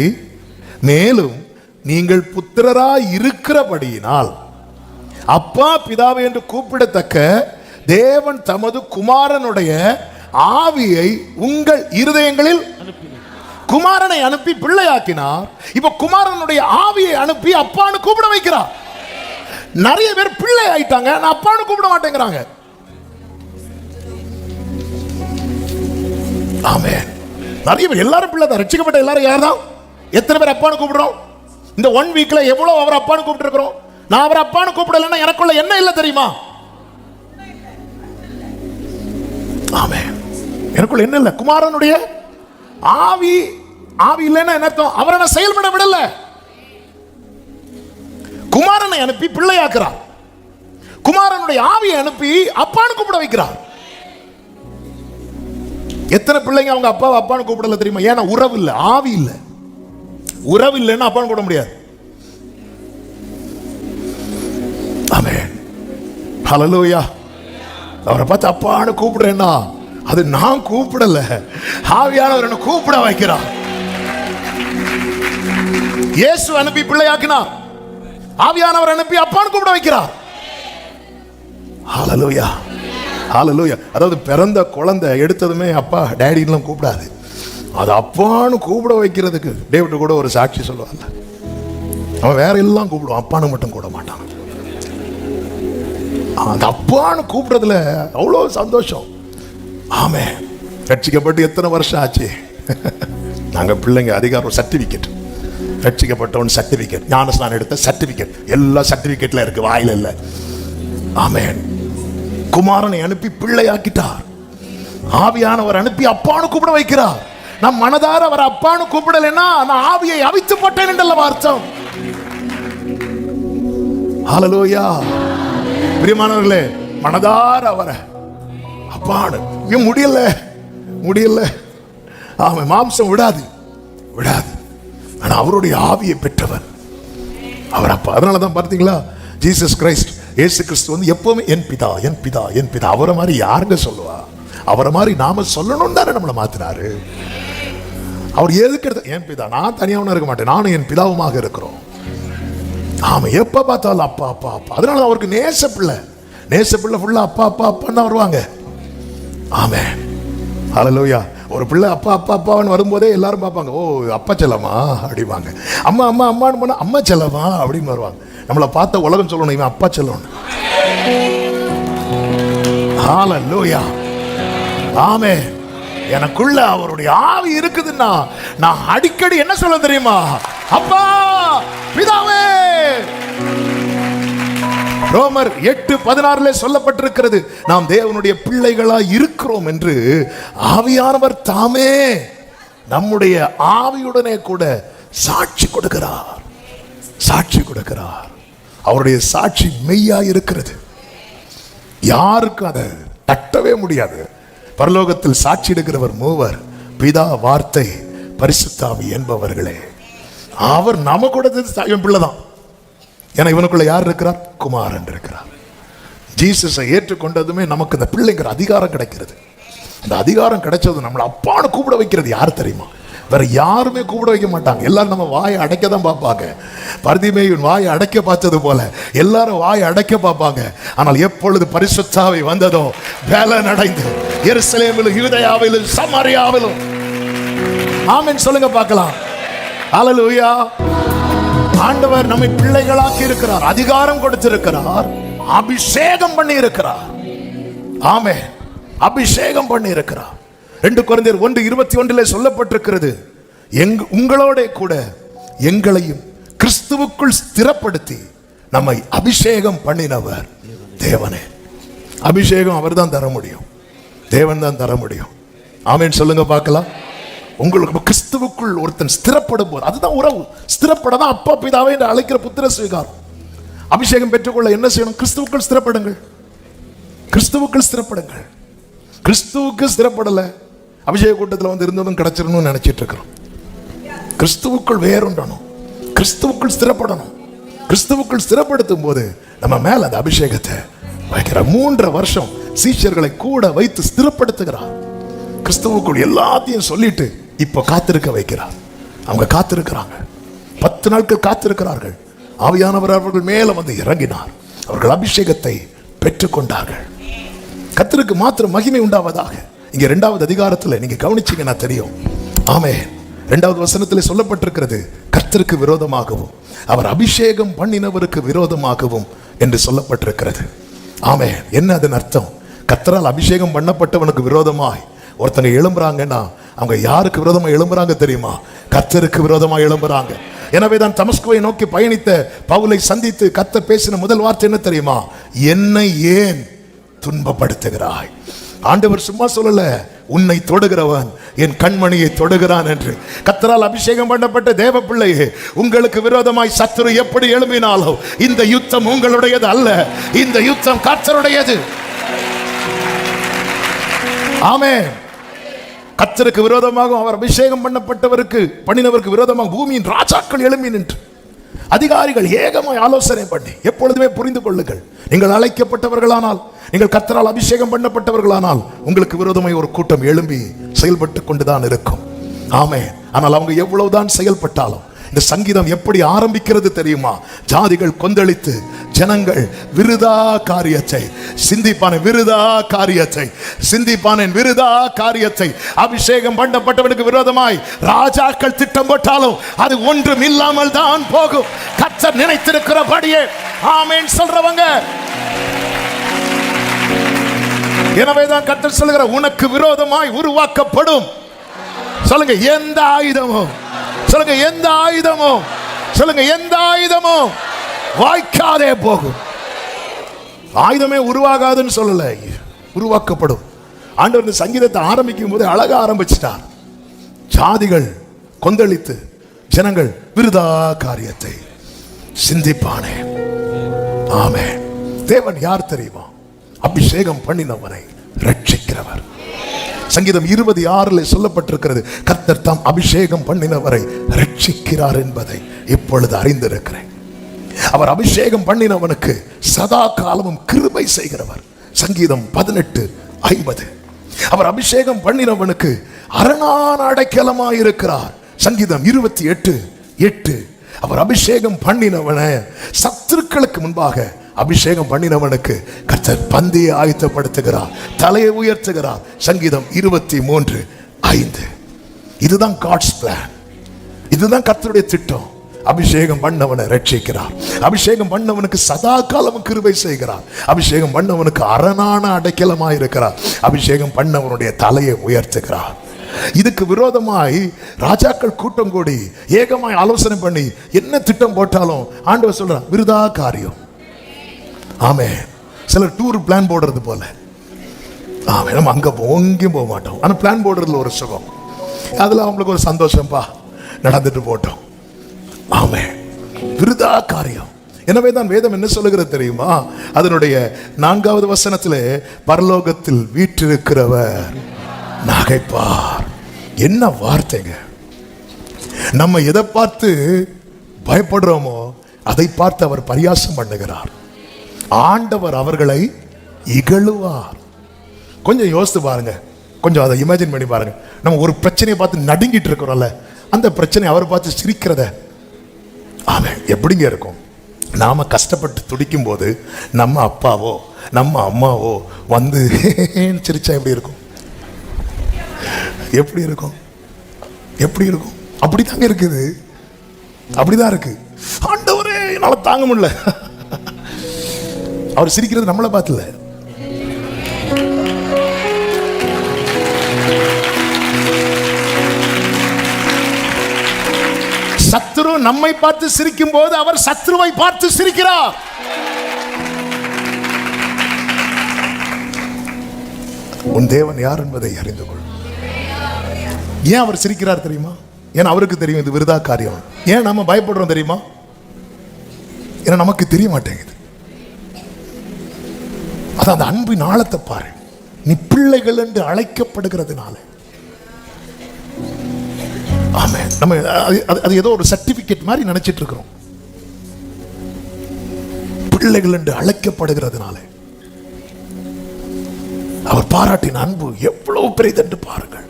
மேலும் நீங்கள் புத்திரராய் இருக்கிறபடியினால் அப்பா பிதாவை என்று கூப்பிடத்தக்க தேவன் தமது குமாரனுடைய ஆவியை உங்கள் இருதயங்களில் குமாரனை அனுப்பி பிள்ளையாக்கினார். இப்ப குமாரனுடைய ஆவியை அனுப்பி அப்பான்னு கூப்பிட வைக்கிறார். நிறைய பேர் பிள்ளை ஆயிட்டாங்க, நான் அப்பான்னு கூப்பிட மாட்டேங்கிறாங்க. ஆமென். நிறைய பேர் எல்லாரும் பிள்ளை தான். ரட்சிக்கப்பட்ட எல்லாரும் யார் தான்? எத்தனை பேர் அப்பான்னு கூப்பிடுறோம்? இந்த 1 வீக்ல எவ்வளவு அவர் அப்பான்னு கூப்பிட்டு இருக்கிறோம்? நான் அவர் அப்பான்னு கூப்பிடலன்னா எனக்குள்ள என்ன இல்லை தெரியுமா? ஆமென். எனக்குள்ள என்ன இல்லை? குமாரனுடைய ஆவி. ஆவி இல்லைன்னா என்ன அர்த்தம்? அவரை நான் செயல்பட விடல. குமாரனை அனுப்பி பிள்ளையாக்குறார். குமாரனுடைய ஆவியை அனுப்பி அப்பான்னு கூப்பிட வைக்கிறார். எத்தனை பிள்ளைங்க அவங்க அப்பாவை அப்பான்னு கூப்பிடல தெரியுமா? ஏன்னா உறவு இல்லை, ஆவி இல்லை. உறவு இல்லைன்னா அப்பான்னு கூப்பிட முடியாது. ஆமென். ஹல்லேலூயா. அவரை பார்த்து அப்பான்னு கூப்பிடுறேன்னா அது நான் கூப்பிடல, ஆவியானவர் என்ன கூப்பிட வைக்கிறார். இயேசு அனுப்பி பிள்ளையாக்கினார், ஆவியானவர் அனுப்பி அப்பான்னு கூப்பிட வைக்கிறார். ஹல்லேலூயா, ஹல்லேலூயா. அதாவது பிறந்த குழந்தை எடுத்ததுமே அப்பா டேடின்லாம் கூப்பிடாது, அது அப்பான்னு கூப்பிட வைக்கிறதுக்கு டேவிட் கூட ஒரு சாட்சி சொல்லுவாங்க. அவன் வேற எல்லாம் கூப்பிடுவான், அப்பான்னு மட்டும் கூப்பிட மாட்டான். அந்த அப்பான்னு கூப்பிடுறதுல அவ்வளோ சந்தோஷம். ஆமே, ரட்சிக்கப்பட்டு எத்தனை வருஷம் ஆச்சு? நாங்கள் பிள்ளைங்க அதிகாரம் சர்டிஃபிகேட், ரட்சிக்கப்பட்டவன் சர்டிஃபிகேட், ஞானஸ்நானம் எடுத்த சர்டிஃபிகேட், எல்லா சர்டிஃபிகேட்ல இருக்கு, வாயில இல்லை. ஆமென். குமாரனை அனுப்பி பிள்ளையாக்கிட்டார், ஆவியானவர் அனுப்பி அப்பான்னு கூப்பிட வைக்கிறார். நம் மனதார அவர் அப்பான்னு கூப்பிடலைன்னா நான் ஆவியை அவித்து போட்டேன் என்றல்ல அர்த்தம். ஹல்லேலூயா. பிரியமானவர்களே, மனதார அவரை அப்பான்னு முடியல முடியல. ஆமாம், மாம்சம் விடாது விடாது. ஆனா அவருடைய ஆவியை பெற்றவர் அவர் அப்பா. அதனாலதான் பார்த்தீங்களா, ஜீசஸ் கிரைஸ்ட், இயேசு கிறிஸ்து வந்து எப்பவுமே என் பிதா என் பிதா என் பிதா. அவரை மாதிரி யாருங்க சொல்லுவா? அவரை மாதிரி நாம சொல்லணும் தானே நம்மளை மாத்தினாரு. அவர் எதுக்கு எடுத்த என் பிதா, நான் தனியாவும் இருக்க மாட்டேன், நானும் என் பிதாவுமாக இருக்கிறோம். ஆமா, எப்ப பார்த்தாலும் அப்பா அப்பா அப்பா. அதனால அவருக்கு நேச பிள்ளை ஃபுல்லா அப்பா அப்பா அப்பான்னு தான் வருவாங்க. ஆமே, ஹல்லேலூயா. ஒரு பிள்ளை அப்பா அப்பா அப்பான்னு வரும்போதே எல்லாரும் பார்ப்பாங்க, ஓ அப்பா செல்லமா அப்படிவாங்க. அம்மா அம்மா அம்மான்னு போனா அம்மா செல்லமா அப்படின்னு வருவாங்க. நம்மளை பார்த்த உலகம் சொல்லணும், இவன் அப்பா செல்லணும். ஹல்லேலூயா. ஆமே, எனக்குள்ள அவருடைய ஆவி இருக்குதுன்னா நான் அடிக்கடி என்ன சொல்ல தெரியுமா? அப்பா பிதாவே. ரோமர் 8:16 சொல்லப்பட்டிருக்கிறது, நாம் தேவனுடைய பிள்ளைகளா இருக்கிறோம் என்று ஆவியானவர் தாமே நம்முடைய ஆவியுடனே கூட சாட்சி கொடுக்கிறார், சாட்சி கொடுக்கிறார். அவருடைய சாட்சி மெய்யா இருக்கிறது, யாருக்கும் அதை தட்டவே முடியாது. பரலோகத்தில் சாட்சி எடுக்கிறவர் மூவர், பிதா, வார்த்தை, பரிசுத்த ஆவி என்பவர்களே. அவர் நம்ம கூட இவன் பிள்ளைதான். ஏன்னா இவனுக்குள்ள யார் இருக்கிறார்? குமாரன் இருக்கிறார். ஜீசஸை ஏற்றுக்கொண்டதுமே நமக்கு இந்த பிள்ளைங்கிற அதிகாரம் கிடைக்கிறது. இந்த அதிகாரம் கிடைச்சது நம்மளை அப்பான்னு கூப்பிட வைக்கிறது யார் தெரியுமா? வேற யாருமே கூப்பிட வைக்க மாட்டாங்க. எல்லாரும் நம்ம வாயை அடைக்க தான் பார்ப்பாங்க. பர்திமேயின் வாயை அடைக்க பார்த்தது போல எல்லாரும் வாயை அடைக்க பார்ப்பாங்க. ஆனால் எப்பொழுது பரிசுத்த ஆவி வந்ததோ பலன் அடைந்து எருசலேமிலும் யூதேயாவிலும் சமாரியாவிலும், ஆமென் சொல்லுங்க பார்க்கலாம். ஹல்லேலூயா. ஆண்டவர் நம்மை பிள்ளைகளாக்கி இருக்கிறார், அதிகாரம் கொடுத்திருக்கிறார், அபிஷேகம் பண்ணி இருக்கிறார். ஆமென், அபிஷேகம் பண்ணி இருக்கிறார். 2 கொரிந்தியர் 1:21 சொல்லப்பட்டிருக்கிறது, உங்களோட கூட எங்களையும் கிறிஸ்துவுக்குள் ஸ்திரப்படுத்தி நம்மை அபிஷேகம் பண்ணினவர் தேவனே. அபிஷேகம் அவர் தான் தர முடியும், தேவன் தான் தர முடியும். ஆமென் சொல்லுங்க பார்க்கலாம். உங்களுக்கு கிறிஸ்துவுக்குள் ஒருத்தன் ஸ்திரப்படும் போது, அதுதான் உறவு. ஸ்திரப்படதான் அப்பா பிதாவை என்று அழைக்கிற புத்திர ஸ்வீகாரம். அபிஷேகம் பெற்றுக்கொள்ள என்ன செய்யணும்? கிறிஸ்துவுக்குள் ஸ்திரப்படுங்கள், கிறிஸ்துவுக்குள் ஸ்திரப்படுங்கள். கிறிஸ்துவுக்கு ஸ்திரப்படல, அபிஷேக கூட்டத்தில் வந்து இருந்ததும் கிடைச்சிடணும்னு நினைச்சிட்டு இருக்கிறோம். கிறிஸ்துவுக்குள் வேறுண்டணும், கிறிஸ்துவுக்குள் ஸ்திரப்படணும். கிறிஸ்துவுக்குள் ஸ்திரப்படுத்தும் போது நம்ம மேல அந்த அபிஷேகத்தை வைக்கிறார். 3 வருஷம் சீஷர்களை கூட வைத்து ஸ்திரப்படுத்துகிறார். கிறிஸ்துவுக்குள் எல்லாத்தையும் சொல்லிட்டு இப்ப காத்திருக்க வைக்கிறார். அவங்க காத்திருக்கிறாங்க, 10 நாட்கள் காத்திருக்கிறார்கள். ஆவியானவர் அவர்கள் மேல வந்து இறங்கினார், அவர்கள் அபிஷேகத்தை பெற்றுக்கொண்டார்கள். கர்த்தருக்கு மாத்திரம் மகிமை உண்டாவதாக. இங்க 2வது அதிகாரத்தில் நீங்க கவனிச்சீங்கன்னா தெரியும். ஆமென். 2வது வசனத்தில் சொல்லப்பட்டிருக்கிறது, கர்த்தருக்கு விரோதமாகவும் அவர் அபிஷேகம் பண்ணினவருக்கு விரோதமாகவும் என்று சொல்லப்பட்டிருக்கிறது. ஆமென். என்ன அதன் அர்த்தம்? கர்த்தரால் அபிஷேகம் பண்ணப்பட்டவனுக்கு விரோதமாய் ஒருத்தங்க எழும்புறாங்கன்னா அவங்க யாருக்கு விரோதமா எழும்புறாங்க தெரியுமா? கர்த்தருக்கு விரோதமா எழும்புறாங்க. எனவே தான் தமஸ்குவை நோக்கி பயணித்த பவுலை சந்தித்து கர்த்தர் பேசின முதல் வார்த்தை என்ன தெரியுமா? என்னை ஏன் துன்பப்படுத்துகிறாய்? ஆண்டவர் சும்மா சொல்லல, உன்னை தொடுகிறவன் என் கண்மணியை தொடுகிறான் என்று. கர்த்தரால் அபிஷேகம் பண்ணப்பட்ட தேவ பிள்ளையே, உங்களுக்கு விரோதமாய் சத்துரு எப்படி எழும்பினாலும் இந்த யுத்தம் உங்களுடையது அல்ல, இந்த யுத்தம் கர்த்தருடையது. ஆமென். கர்த்தருக்கு விரோதமாக அவர் அபிஷேகம் பண்ணப்பட்டவருக்கு பண்ணினவருக்கு விரோதமாக பூமியின் ராஜாக்கள் எழும்பி நின்று அதிகாரிகள் ஏகமாய் ஆலோசனை பண்ணி, எப்பொழுதுமே புரிந்து கொள்ளுங்கள், நீங்கள் அழைக்கப்பட்டவர்களானால், நீங்கள் கர்த்தரால் அபிஷேகம் பண்ணப்பட்டவர்களானால் உங்களுக்கு விரோதமாய் ஒரு கூட்டம் எழும்பி செயல்பட்டு கொண்டுதான் இருக்கும். ஆமென். ஆனால் அவங்க எவ்வளவுதான் செயல்பட்டாலும் இந்த சங்கீதம் எப்படி ஆரம்பிக்கிறது தெரியுமா? ஜாதிகள் கொந்தளித்து ஜனங்கள் விருதா காரியத்தை சிந்திப்பான விருதா காரியத்தை சிந்திப்பான விருதா காரியத்தை அபிஷேகம் பண்ணப்பட்டவனுக்கு விரோதமாய் ராஜாக்கள் திட்டம் போட்டாலும் அது ஒன்றும் இல்லாமல் தான் போகும். கர்த்தர் நினைத்திருக்கிறபடியே ஆமென் சொல்றவங்க. எனவேதான் கர்த்தர் சொல்லுகிற உனக்கு விரோதமாய் உருவாக்கப்படும். சொல்லுங்க எந்த ஆயுதமும், சொல்லுங்க எந்த ஆயுதமும், சொல்லுங்க எந்த ஆயுதமும் வாய்க்காதே போகும். ஆயுதமே உருவாகாதுன்னு சொல்லல, உருவாக்கப்படும். ஆண்டவர் இந்த சங்கீதத்தை ஆரம்பிக்கும் போது அழகா ஆரம்பிச்சிட்டார். ஜாதிகள் கொந்தளித்து ஜனங்கள் விருதா காரியத்தை சிந்திப்பானே. ஆமென். தேவன் யார் தெரியுமா? அபிஷேகம் பண்ணினவனை ரட்சிக்கிறவர். சங்கீதம் 26 சொல்லப்பட்டிருக்கிறது, கர்த்தர் தாம் அபிஷேகம் பண்ணினவரை ரட்சிக்கிறார் என்பதை இப்பொழுது அறிந்திருக்கிறேன். அவர் அபிஷேகம் பண்ணினவனுக்கு சதா காலமும் கிருபை செய்கிறவர். சங்கீதம் 18:50. அவர் அபிஷேகம் பண்ணினவனுக்கு அரணான அடைக்கலமாயிருக்கிறார். சங்கீதம் 28:8. அவர் அபிஷேகம் பண்ணினவனை சத்துருக்களுக்கு முன்பாக அபிஷேகம் பண்ணினவனுக்கு கர்த்தர் பந்தியை ஆயத்தப்படுத்துகிறார், தலையை உயர்த்துகிறார். சங்கீதம் 23:5. இதுதான் காட்ஸ் பிளான், இதுதான் கர்த்தருடைய திட்டம். அபிஷேகம் பண்ணவனை ரட்சிக்கிறார், அபிஷேகம் பண்ணவனுக்கு சதா காலமும் கிருபை செய்கிறார், அபிஷேகம் பண்ணவனுக்கு அரணான அடைக்கலமாயிருக்கிறார், அபிஷேகம் பண்ணவனுடைய தலையை உயர்த்துகிறார். இதுக்கு விரோதமாய் ராஜாக்கள் கூட்டம் கூடி ஏகமாய் ஆலோசனை பண்ணி என்ன திட்டம் போட்டாலும் ஆண்டவர் சொல்றார் விருதா காரியம். ஆமே. சிலர் டூர் பிளான் போடுறது போல, ஆமே, நம்ம அங்க எங்கேயும் போக மாட்டோம், ஆனா பிளான் போடுறதுல ஒரு சுகம், அதுல அவங்களுக்கு ஒரு சந்தோஷம்பா, நடந்துட்டு போட்டோம். ஆமே, விருதா காரியம். எனவே தான் வேதம் என்ன சொல்லுகிறது தெரியுமா? அதனுடைய 4வது வசனத்திலே பரலோகத்தில் வீற்றிருக்கிறவர் நகைப்பார். என்ன வார்த்தைங்க! நம்ம எதை பார்த்து பயப்படுறோமோ அதை பார்த்து அவர் பரியாசம் பண்ணுகிறார். ஆண்டவர் அவர்களை இகழுவார். கொஞ்சம் யோசித்து பாருங்க, கொஞ்சம் அதை இமேஜின் பண்ணி பாருங்க. நம்ம ஒரு பிரச்சனையை பார்த்து நடுங்கிட்டு இருக்கிறோம்ல, அந்த பிரச்சனை அவர் பார்த்து சிரிக்கிறத அவன் எப்படிங்க இருக்கும்? நாம கஷ்டப்பட்டு துடிக்கும் போது நம்ம அப்பாவோ நம்ம அம்மாவோ வந்து சிரிச்சா எப்படி இருக்கும்? எப்படி இருக்கும்? எப்படி இருக்கும்? அப்படித்தாங்க இருக்குது, அப்படிதான் இருக்கு. ஆண்டவரே என்னால தாங்க முடியல. அவர் சிரிக்கிறது நம்மளை பார்த்துல. சத்ரு நம்மை பார்த்து சிரிக்கும் போது அவர் சத்ருவை பார்த்து சிரிக்கிறார். உன் தேவன் யார் என்பதை அறிந்து கொள். ஏன் அவர் சிரிக்கிறார் தெரியுமா? ஏன்னா அவருக்கு தெரியும் இது விருதா காரியம். ஏன் நாம பயப்படுறோம் தெரியுமா? ஏன்னா நமக்கு தெரிய மாட்டேங்குது. அதான் அந்த அன்பின் ஆழத்தை பாரு. நீ பிள்ளைகள் என்று அழைக்கப்படுகிறதுனால, ஆமே, நம்ம அது ஏதோ ஒரு சர்டிபிகேட் மாதிரி நினைச்சிட்டு இருக்கிறோம். பிள்ளைகள் என்று அழைக்கப்படுகிறதுனால அவர் பாராட்டின அன்பு எவ்வளவு பெரியது என்று பாருங்கள்.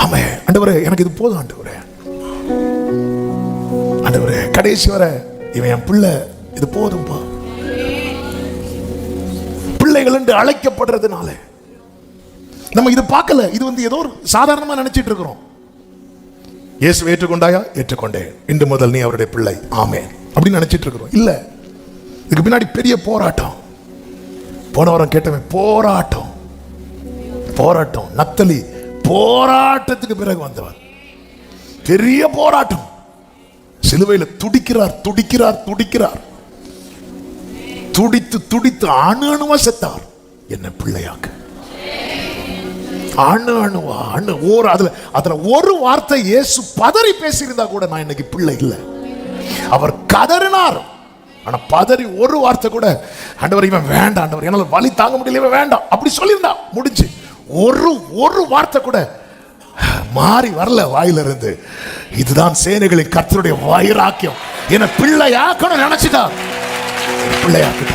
ஆமே, ஆண்டவரே எனக்கு இது போதும் ஆண்டவரே, ஆண்டவரே கடைசி வரை இவன் என் பிள்ளை, இது போதும்பா. பிள்ளைகள் என்று அழைக்கப்படுறதுனால நம்ம இது பார்க்கல, இது வந்து ஏதோ சாதாரணமா நினைச்சிட்டு இருக்கிறோம். இயேசு ஏற்றுக்கொண்டாயா? ஏற்றுக்கொண்டேன், இன்று முதல் நீ அவருடைய பிள்ளை, ஆமென் அப்படின்னு நினைச்சிட்டு இருக்கிறோம். இல்ல, இதுக்கு பின்னாடி பெரிய போராட்டம். போன வாரம் கேட்டவன் போராட்டம், போராட்டம். நத்தலி போராட்டத்துக்கு பிறகு வந்தவர், பெரிய போராட்டம். சிலுவையில் துடிக்கிறார் துடிக்கிறார் துடிக்கிறார், துடித்து துடித்து அணு அணுவா செத்தார். என்ன பிள்ளையாக்க அணு அணுவா அணு ஒரு அதுல ஒரு வார்த்தை இயேசு பதறி பேசியிருந்தா கூட நான் இன்னைக்கு பிள்ளை இல்லை. அவர் கதறினார், ஆனா பதறி ஒரு வார்த்தை கூட ஆண்டவர் இவன் வேண்டாம், ஆண்டவர் என்னால வலி தாங்க முடியல, இவன் வேண்டாம் அப்படி சொல்லியிருந்தா முடிஞ்சு. ஒரு வார்த்தை கூட மாறி வரல வாயிலிருந்து. இதுதான் சேனைகளின் கர்த்தருடைய வைராக்கியம். என்ன பிள்ளையாக்கணும் நினைச்சிட்டா, பிள்ளையாக்கிட்ட.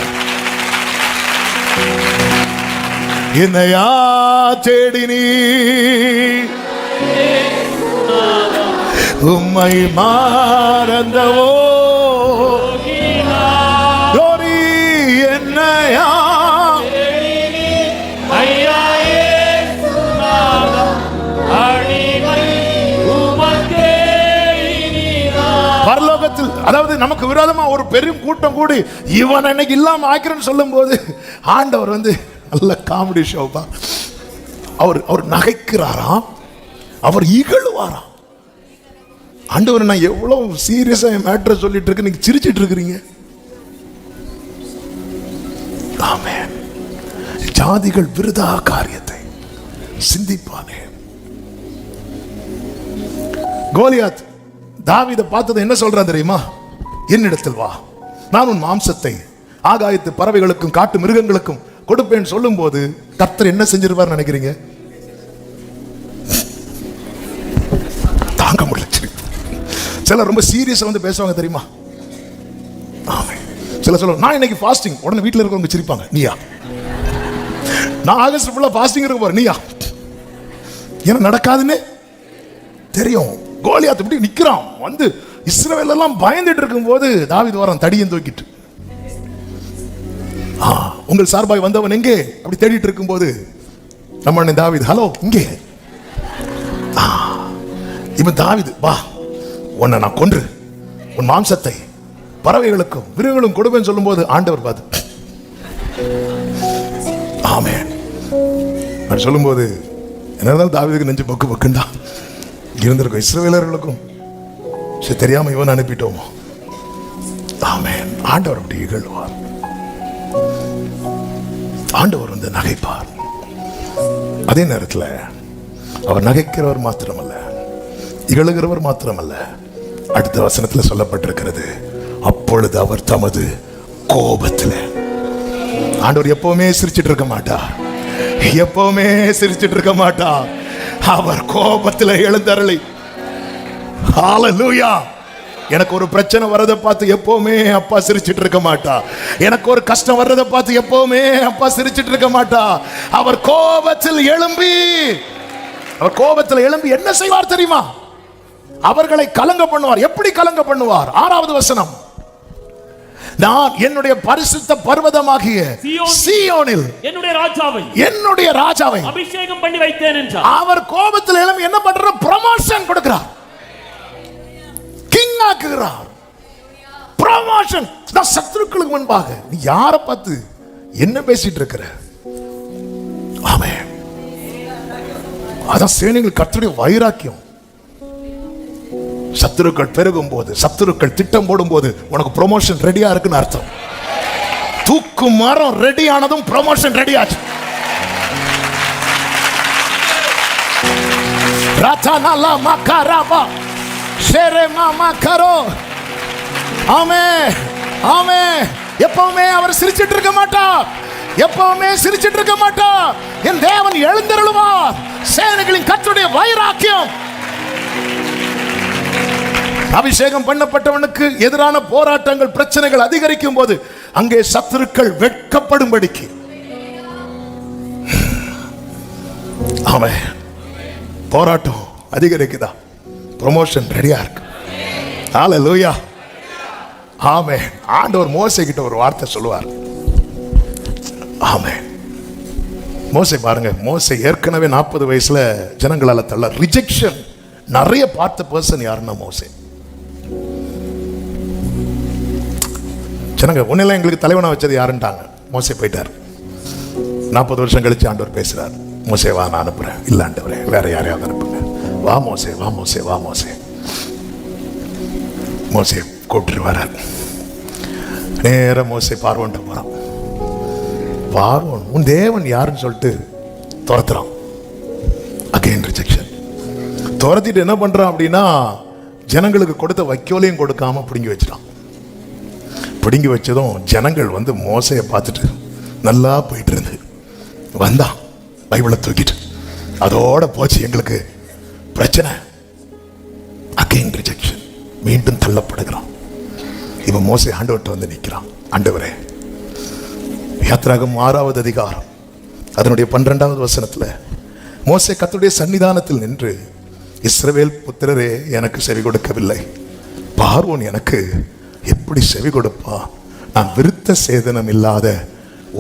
என்னையா தேடி நீ உம்மை மறந்தவோ glory என்னையா பரலோகத்தில், அதாவது நமக்கு விரோதமா ஒரு பெரும் கூட்டம் கூடி இவன் இன்னைக்கு இல்லாம ஆக்கிறேன்னு சொல்லும் போது ஆண்டவர் வந்து நல்ல காமெடி ஷோப்பா. அவர் நகைக்கிறாராம், அவர் இகழுவாராம். ஆண்டவர், நான் எவ்வளவு சீரியஸா என் மேட்டரை சொல்லிட்டு இருக்கு, நீங்க சிரிச்சிட்டு இருக்கிறீங்க. ஆமென். ஜாதிகள் விருதா காரியத்தை சிந்திப்பானே. கோலியாத் தாவீதை பார்த்தது என்ன சொல்றான் தெரியுமா? என்னிடத்தில் வா, நான் உன் மாம்சத்தை ஆகாயத்து பறவைகளுக்கும் காட்டு மிருகங்களுக்கும் கொடுப்பேன் சொல்லும் போது கர்த்தர் என்ன செஞ்சிருவார் நினைக்கிறீங்க? தாங்க முடியல. சிலர் ரொம்ப சீரியஸா வந்து பேசுவாங்க தெரியுமா? சில சொல்ல, நான் இன்னைக்கு ஃபாஸ்டிங், உடனே வீட்டில் இருக்கிறவங்க சிரிப்பாங்க, நீயா? நான் ஆகஸ்ட் ஃபுல்லா ஃபாஸ்டிங் இருக்க போறேன், நீயா? என்ன நடக்காதுன்னு தெரியும். கோலியாத் இப்படி நிக்கிறான், வந்து இஸ்ரவேல் எல்லாம் பயந்துட்டு இருக்கும் போது தாவீது வரான் தடியும் தூக்கிட்டு. உங்கள் சார்பாய் வந்தவன் எங்கே அப்படி தேடிட்டு இருக்கும் போது நம்ம அண்ணன் தாவீது, ஹலோ இங்கே. இவன் தாவீது, வா, உன்னை நான் கொன்று உன் மாம்சத்தை பறவைகளுக்கும் விருதுகளும் கொடுப்பேன்னு சொல்லும் போது ஆண்டவர் பார்த்து ஆமென் நான் சொல்லும் போது என்ன தாவீதுக்கு நெஞ்சு பக்கு பக்குண்டா இருந்திருக்கும். இஸ்ரவேலர்களுக்கும் தெரியாம இவன் அனுப்பிட்டோமோ. ஆமென். ஆண்டவர் அப்படி இகழ்வார், ஆண்டவர் வந்து நகைப்பார். அதே நேரத்தில் அவர் நகைக்கிறவர் மாத்திரமல்ல, இகழுகிறவர் மாத்திரமல்ல. அடுத்த வசனத்தில் சொல்லப்பட்டிருக்கிறது, அப்பொழுது அவர் தமது கோபத்தில். ஆண்டவர் எப்பவுமே சிரிச்சிட்டு இருக்க மாட்டா, எப்பவுமே சிரிச்சிட்டு இருக்க மாட்டா. அவர் கோபத்தில் எழுந்தருளி, ஹல்லேலூயா. எனக்கு ஒரு பிரச்சனை வர்றதை பார்த்து எப்பவுமே அப்பா சிரிச்சிட்டு இருக்க மாட்டா. எனக்கு ஒரு கஷ்டம் வர்றதை பார்த்து எப்பவுமே அப்பா சிரிச்சிட்டு இருக்க மாட்டா. அவர் கோபத்தில் எழும்பி, அவர் கோபத்தில் எழும்பி என்ன செய்வார் தெரியுமா? அவர்களை கலங்க பண்ணுவார். எப்படி கலங்க பண்ணுவார்? 6வது வசனம், நான் என்னுடைய பரிசுத்த பர்வதமாகிய சீயோனில் என்னுடைய ராஜாவை அபிஷேகம் பண்ணி வைத்தேன் என்றார். அவர் கோபத்தில் எழும்பி என்ன பண்றார்? ப்ரமோஷன் கொடுக்கிறார், கிங் ஆக்குகிறார். ப்ரமோஷன். சத்துருக்களுக்கு முன்பாக நீ யாரை பார்த்து என்ன பேசிட்டு இருக்கிற? ஆமென். அதான் சேனைகள் கர்த்தருடைய வைராக்கியம். சத்துருக்கள் பெருகும் போது, சத்துருக்கள் திட்டம் போடும் போது உனக்கு ப்ரமோஷன் ரெடியா இருக்குன்னு அர்த்தம். தூக்கு மரம் ரெடி ஆனதும் ப்ரமோஷன் ரெடி ஆச்சு. ராதானாலா மகாராபா ஷேரே மாமா கரோ. ஆமென், ஆமென். எப்பவுமே அவர் சிரிச்சிட்டு இருக்க மாட்டார், எப்பவுமே சிரிச்சிட்டு இருக்க மாட்டார். என் தேவன் எழுந்தருளுவார். சேனைகளின் கர்த்தருடைய வைராக்கியம். அபிஷேகம் பண்ணப்பட்டவனுக்கு எதிரான போராட்டங்கள், பிரச்சனைகள் அதிகரிக்கும் போது அங்கே சத்துருக்கள் வெட்கப்படும்படிக்கு ஆமென் போராட்டம் அதிகரிக்குதா, ப்ரமோஷன் ரெடியா இருக்கு. ஹல்லேலூயா. ஆமென். ஆண்டவர் மோசே கிட்ட ஒரு வார்த்தை சொல்லுவார். ஆமென். மோசே பாருங்க, மோசே ஏற்கனவே 40 வயசுல ஜனங்களால தள்ள ரிஜெக்ஷன் நிறைய பார்த்த பர்சன் யாருன்னா மோசே. ஜனங்க உன்னில எங்களுக்கு தலைவனா வச்சது யாருன்ட்டாங்க. மோசே போயிட்டார். 40 வருஷம் கழிச்சு ஆண்டவர் பேசுறார், மோசே வா, நான் அனுப்புறேன். இல்ல ஆண்டவரே, வேற யாரையாவது அனுப்புங்க. வா மோசே, வா மோசே, வா மோசே. மோசே கூப்பிட்டு வரார். நேர மோசே பார்வோன்ட்டு போறான். பார்வோன் உன் தேவன் யாருன்னு சொல்லிட்டு துரத்துறான். Again rejection. துரத்திட்டு என்ன பண்றான் அப்படின்னா, ஜனங்களுக்கு கொடுத்த வைக்கோலையும் கொடுக்காம பிடுங்கி வச்சிட்டான். பிடுங்கி வச்சதும் ஜனங்கள் வந்து மோசையை பார்த்துட்டு நல்லா போயிட்டு இருந்து வந்தான் பைபிளை தூக்கிட்டு. அதோட போச்சு எங்களுக்கு பிரச்சனை. Again rejection. மீண்டும் தள்ளப்படுகிறான். இவன் மோசே ஆண்டவர்கிட்ட வந்து நிற்கிறான். ஆண்டவரே, யாத்திராகமம் 6வது அதிகாரம் அதனுடைய 12வது வசனத்துல மோசே கர்த்தருடைய சன்னிதானத்தில் நின்று இஸ்ரவேல் புத்திரரே எனக்கு செவி கொடுக்கவில்லை, பார்வோன் எனக்கு எப்படி செவி கொடுப்பா? நான் விருத்த சேதனம் இல்லாத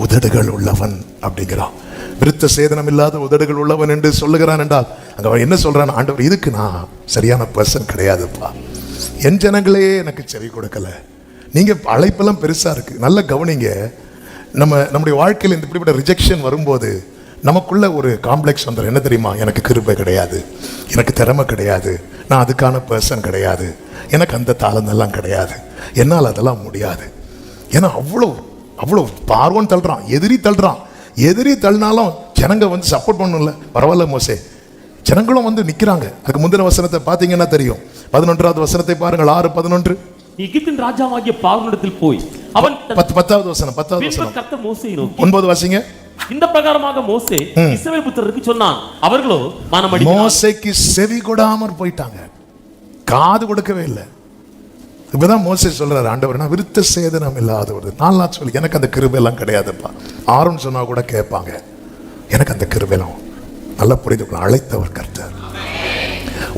உதடுகள் உள்ளவன் அப்படிங்கிறான். விருத்த சேதனம் இல்லாத உதடுகள் உள்ளவன் என்று சொல்லுகிறான் என்றால் அங்க அவன் என்ன சொல்றான்? ஆண்டவர், இதுக்கு நான் சரியான பர்சன் கிடையாதுப்பா. என் ஜனங்களே எனக்கு செவி கொடுக்கல. நீங்க அழைப்பெல்லாம் பெருசா இருக்கு, நல்ல கவனிங்க. நம்முடைய வாழ்க்கையில் இந்த இப்படிப்பட்ட ரிஜெக்ஷன் வரும்போது நமக்குள்ள ஒரு காம்ப்ளெக்ஸ் வந்துடும். என்ன தெரியுமா? எனக்கு கிருபை கிடையாது, எனக்கு திறமை கிடையாது, நான் அதுக்கான பர்சன் கிடையாது, எனக்கு அந்த தாளந்தெல்லாம் கிடையாது, என்னால் அதெல்லாம் முடியாது. ஏன்னா அவ்வளோ பார்வோன் தள்ளுறான், எதிரி தள்ளுறான். எதிரி தள்ளினாலும் ஜனங்க வந்து சப்போர்ட் பண்ணணும்ல. பரவாயில்ல மோசே, ஜனங்களும் வந்து நிற்கிறாங்க. அதுக்கு முந்தின வசனத்தை பார்த்தீங்கன்னா தெரியும். 11வது வசனத்தை பாருங்கள், 6:11. எகிப்தின் ராஜாவாகிய பார்வோனிடத்தில் போய் அவன் 10வது வசனம். கர்த்தர் மோசேயை நோக்கி 9 வாசிங்க. இந்த பிரகாரமாக மோசே இஸ்ரவேல் புத்திரருக்கு சொன்னான், அவர்களோ மனமடிந்தார்கள். மோசேக்கு செவி கொடாமற் போயிட்டாங்க, காது கொடுக்கவே இல்லை. இப்பதான் மோசே சொல்றாரு, ஆண்டவர் நான் விருத்த சேதனம் இல்லாத ஒரு நாள் சொல்லி எனக்கு அந்த கிருபையெல்லாம் கிடையாதுப்பா. ஆரோன் சொன்னா கூட கேட்பாங்க, எனக்கு அந்த கிருபையெல்லாம் நல்லா புரிந்து அழைத்தவர் கர்த்தர்.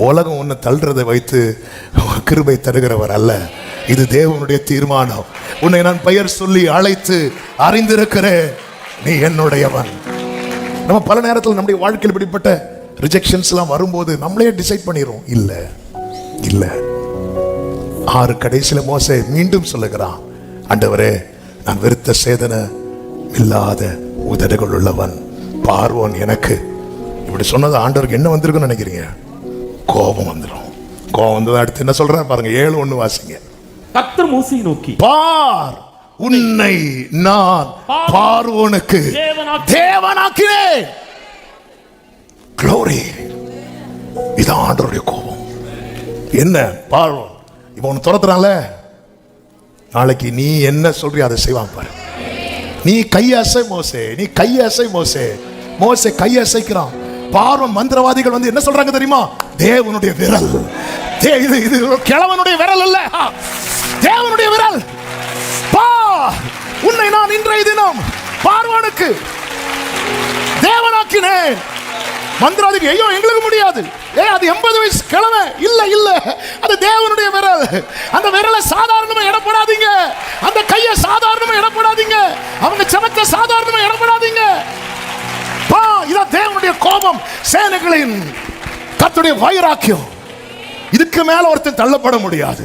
உலகம் ஒன்று தள்ளுறதை வைத்து கிருபை தருகிறவர் அல்ல, இது தேவனுடைய தீர்மானம். உன்னை நான் பெயர் சொல்லி அழைத்து அறிந்திருக்கிறேன், நீ என்னுடையவன். நம்ம பல நேரத்தில் நம்முடைய வாழ்க்கையில் இப்படிப்பட்ட ரிஜெக்ஷன்ஸ் எல்லாம் வரும்போது நம்மளே டிசைட் பண்ணிடுறோம், இல்ல இல்ல. 6 கடைசியில மோசே மீண்டும் சொல்லுகிறான், ஆண்டவரே நான் விருத்த சேதன இல்லாத உதடுகள் உள்ளவன், பார்வோன் எனக்கு இப்படி சொன்னது ஆண்டவருக்கு என்ன வந்திருக்குன்னு நினைக்கிறீங்க? கோபம் வந்துடும். கோபம் வந்து அடுத்து என்ன சொல்ற பாருங்க, 7:1 வாசிங்க. கர்த்தர் மோசேயை நோக்கி, பார், உன்னை நான் பார்வோனுக்கு தேவனாக்கினேன். க்ளோரி. இது ஆண்டவருடைய கோபம். என்ன பார்வோன் இப்ப உன்னை துரத்துறான்ல, நாளைக்கு நீ என்ன சொல்றிய அதை செய்வான் பாரு. நீ கையசை மோசே, நீ கையசை மோசே. மோசே கையசைக்கிறான். பார்வன் மந்திரவாதிகள் வந்து என்ன சொல்றாங்க தெரியுமா? தேவனுடைய விரல். இது கிழவனுடைய விரல் அல்ல, தேவனுடைய விரல். உன்னை நான் இன்றைய தினம் பார்வோனுக்கு தேவனாக்கினேன். மந்திரவாதிகள் ஐயோ எங்களுக்கு முடியாது, அது 80 வயசு கிழமை. இல்ல இல்ல, அது தேவனுடைய விரல். அந்த விரலை சாதாரணமா இடப்படாதீங்க, அந்த கையை சாதாரணமா இடப்படாதீங்க, அவங்க செமத்த சாதாரணமா இடப்படாதீங்க. இதான் தேவனுடைய கோபம், சேனைகளின் கர்த்தருடைய வைராக்கியம். இதுக்கு மேல ஒருத்தன் தள்ளப்பட முடியாது.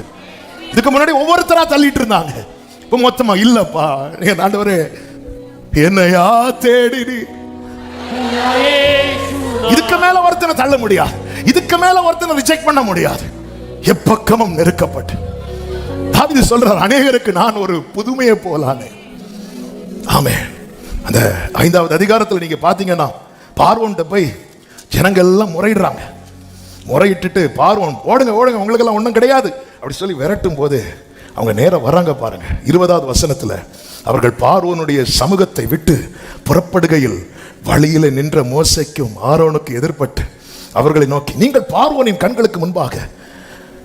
இதுக்கு முன்னாடி ஒவ்வொருத்தரா தள்ளிட்டு இருந்தாங்க, இப்ப மொத்தமா இல்லப்பா. ஆண்டவரே என்னையா தேடி, இதுக்கு மேல ஒருத்தனை தள்ள முடியாது, இதுக்கு மேல ஒருத்தனை ரிஜெக்ட் பண்ண முடியாது. எப்பக்கமும் நெருக்கப்பட்டு தாவீது சொல்றார், அநேகருக்கு நான் ஒரு புதுமையை போலானே. ஆமென். அந்த 5வது அதிகாரத்தில் நீங்க பாத்தீங்கன்னா பார்வோன்ட்ட போய் ஜனங்கள் எல்லாம் முறையிடுறாங்க. முறையிட்டு பார்வோன் ஓடுங்க ஓடுங்க, உங்களுக்கு எல்லாம் ஒன்றும் கிடையாது அப்படி சொல்லி விரட்டும் போது அவங்க நேரம் வர்றாங்க பாருங்க. 20வது வசனத்துல அவர்கள் பார்வோனுடைய சமூகத்தை விட்டு புறப்படுகையில் வழியில நின்ற மோசேக்கும் ஆரோனுக்கு எதிர்பட்டு அவர்களை நோக்கி, நீங்கள் பார்வோனின் கண்களுக்கு முன்பாக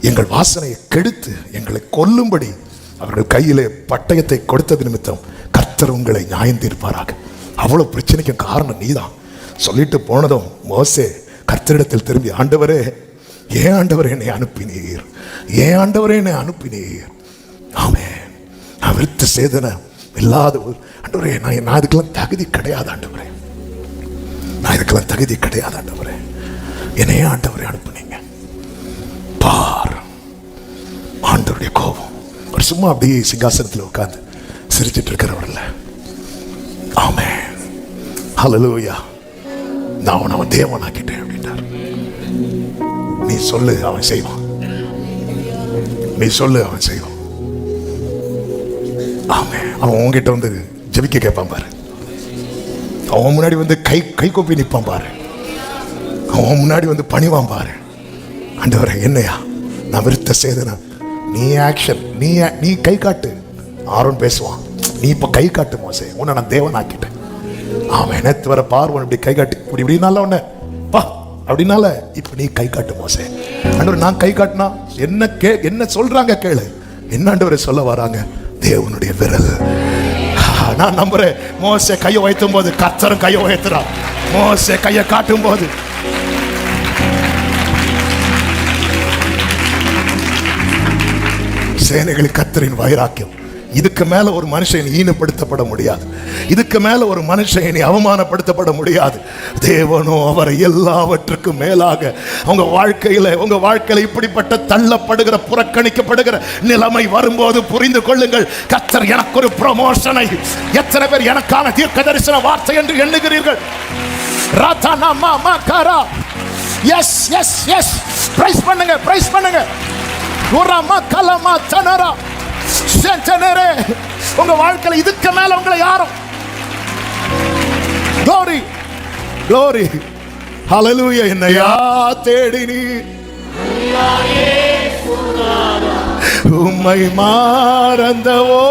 எங்கள் வாசனையை கெடுத்து எங்களை கொல்லும்படி அவர்கள் கையிலே பட்டயத்தை கொடுத்தது நிமித்தம் கர்த்தர் உங்களை நியாயம் தீர்ப்பாராக. அவ்வளவு பிரச்சனைக்கு காரணம் நீதான் சொல்லிட்டு போனதும் மோசே கர்த்தரிடத்தில் திரும்பி, ஆண்டவரே ஏன் ஆண்டவரே என்னை அனுப்பினீர், ஏன் ஆண்டவரே என்னை அனுப்பினீர். ஆமென். நான் விருத்த சேதன இல்லாத ஆண்டவரே, நான் இதுக்கெல்லாம் தகுதி கிடையாது ஆண்டவரே, நான் இதுக்கெல்லாம் தகுதி கிடையாது ஆண்டவரே, என்னையே ஆண்டவரே அனுப்புனீங்க. பார், ஆண்டவருடைய கோபம். ஒரு சும்மா அப்படியே சிங்காசனத்தில் உட்கார்ந்து சிரிச்சிட்டு இருக்கிறவர்ல. ஆமென். ஹல்லேலூயா. நான் அவன் தேவனாக்கிட்டேன் அப்படின்ட்டார். நீ சொல்லு அவன் செய்வான், நீ சொல்லு அவன் செய்வான். ஆமென். அவன் உன்கிட்ட வந்து ஜெபிக்க கேட்பான் பாரு, அவன் முன்னாடி வந்து கை கொப்பி நிற்பான் பாரு, அவன் முன்னாடி வந்து பணிவான் பாரு. ஆண்டவரே என்னையா நான் விருத்த சேதனா, நீ ஆக்ஷன், நீ கை காட்டு. ஆரோன் பேசுவான், நீ இப்ப கை காட்டு மோசே, உன்னை நான் தேவன் ஆக்கிட்டேன். அவன் எனக்கு வர பார்வன் இப்படி கை காட்டு, இப்படி இப்படினால உன்ன பா அப்படின்னால இப்ப நீ கை காட்டு மோசே. ஆண்டவர் நான் கை காட்டினா என்ன சொல்றாங்க கேளு. என்ன ஆண்டவரை சொல்ல வராங்க? தேவனுடைய விரல். நான் நம்புறேன், மோசே கையை உயர்த்தும் போது கர்த்தரும் கையை உயர்த்துறான். மோசே கையை காட்டும் போது சேனைகளின் கர்த்தரின் வைராக்கியம். இதுக்கு மேல ஒரு மனுஷன் ஈனப்படுத்தப்பட முடியாது. இதுக்கு மேல ஒரு மனுஷன் அவமானப்படுத்தப்பட முடியாது. தேவனோ அவரை எல்லாவற்றுக்கும் மேலாக உங்க வாழ்க்கையில இப்படிப்பட்ட தள்ளப்படுகிற புறக்கணிக்கப்படுகிற நிலைமை வரும்போது புரிந்து கொள்ளுங்கள், கர்த்தர் எனக்கு ஒரு ப்ரமோஷனை. எத்தனை பேர் எனக்கான தீர்க்க தரிசன வார்த்தை என்று எண்ணுகிறீர்கள்? எஸ் எஸ் எஸ், பிரைஸ் பண்ணுங்க, பிரைஸ் பண்ணுங்க. உங்க வாழ்க்கையில இதுக்கு மேல உங்களை யாரும் glory glory hallelujah. என்னையா தேடினி உம்மை மறந்தவோ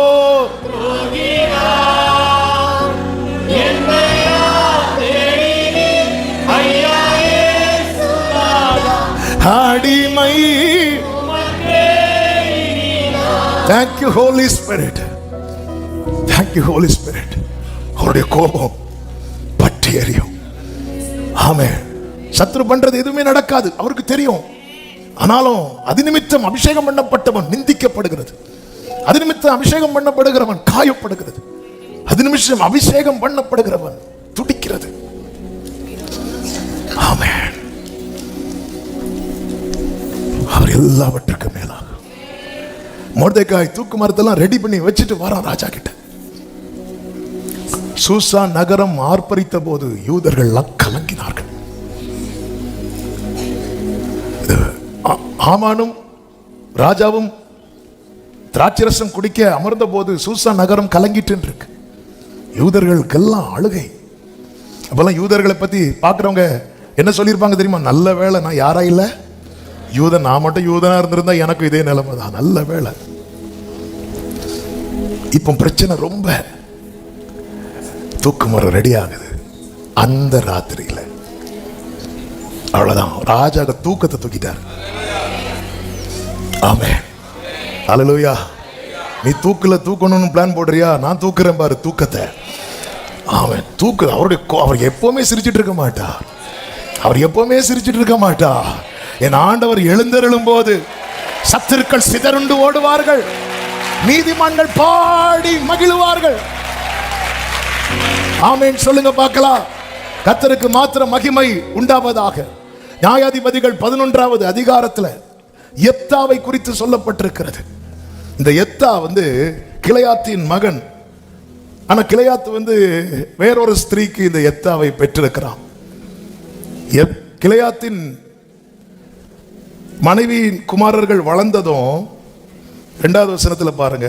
அடிமை. Thank you Holy Spirit. Thank you Holy Spirit. அவருடைய கோபம் பற்றி எரியும். ஆமென். சத்ரு பண்றது எதுவுமே நடக்காது, அவருக்கு தெரியும். ஆனாலும் அது நிமித்தம் அபிஷேகம் பண்ணப்பட்டவன் நிந்திக்கப்படுகிறது. அது நிமித்தம் அபிஷேகம் பண்ணப்படுகிறவன் காயப்படுகிறது. அது நிமிஷம் அபிஷேகம் பண்ணப்படுகிறவன் துடிக்கிறது. ஆமென். அவர் எல்லாவற்றுக்கும் மேலாக மொர்தெகாய் தூக்கு மரத்தெல்லாம் ரெடி பண்ணி வச்சுட்டு வரான் ராஜா கிட்ட. சூசா நகரம் ஆர்ப்பரித்த போது யூதர்கள் கலங்கினார்கள். ஆமானும் ராஜாவும் திராட்சரசம் குடிக்க அமர்ந்த போது சூசா நகரம் கலங்கிட்டு இருக்கு. யூதர்களுக்கெல்லாம் அழுகை. அப்பெல்லாம் யூதர்களை பத்தி பாக்குறவங்க என்ன சொல்லியிருப்பாங்க தெரியுமா? நல்ல வேளை நான் யாரா இல்ல யூதன், நான் மட்டும் யூதனா இருந்திருந்தா எனக்கு இதே நிலைமை தான். நல்ல வேளை. இப்போ பிரச்சனை ரொம்ப. தூக்குமரம் ரெடி ஆகுது அந்த ராத்திரியில. அவ்வளவுதான், ராஜா தூக்கத்தை தூக்கிட்டார். ஆமென். ஹல்லேலூயா. நீ தூக்கணும்னு பிளான் போடுறியா? நான் தூக்குறேன் பாரு தூக்கத்தை. ஆமென். அவர் எப்பவுமே சிரிச்சிட்டு இருக்க மாட்டார். அவர் எப்பவுமே சிரிச்சிட்டு இருக்க மாட்டார். என் ஆண்டவர் எழுந்தருளும் போது சத்துருக்கள் சிதறுண்டு ஓடுவார்கள், நீதிமான்கள் பாடி மகிழ்வார்கள். ஆமென் சொல்லுங்க பார்க்கலாம். கர்த்தருக்கு மாத்திரம் மகிமை உண்டாவதாக. நியாயாதிபதிகள் 11வது அதிகாரத்தில் யெப்தாவை குறித்து சொல்லப்பட்டிருக்கிறது. இந்த யெப்தா கிளையாத்தின் மகன். ஆனா கிளையாத்து வேறொரு ஸ்திரீக்கு இந்த யெப்தாவை பெற்றிருக்கிறான். கிளையாத்தின் மனைவியின் குமாரர்கள் வளர்ந்ததும் 2வது வசனத்தில் பாருங்க,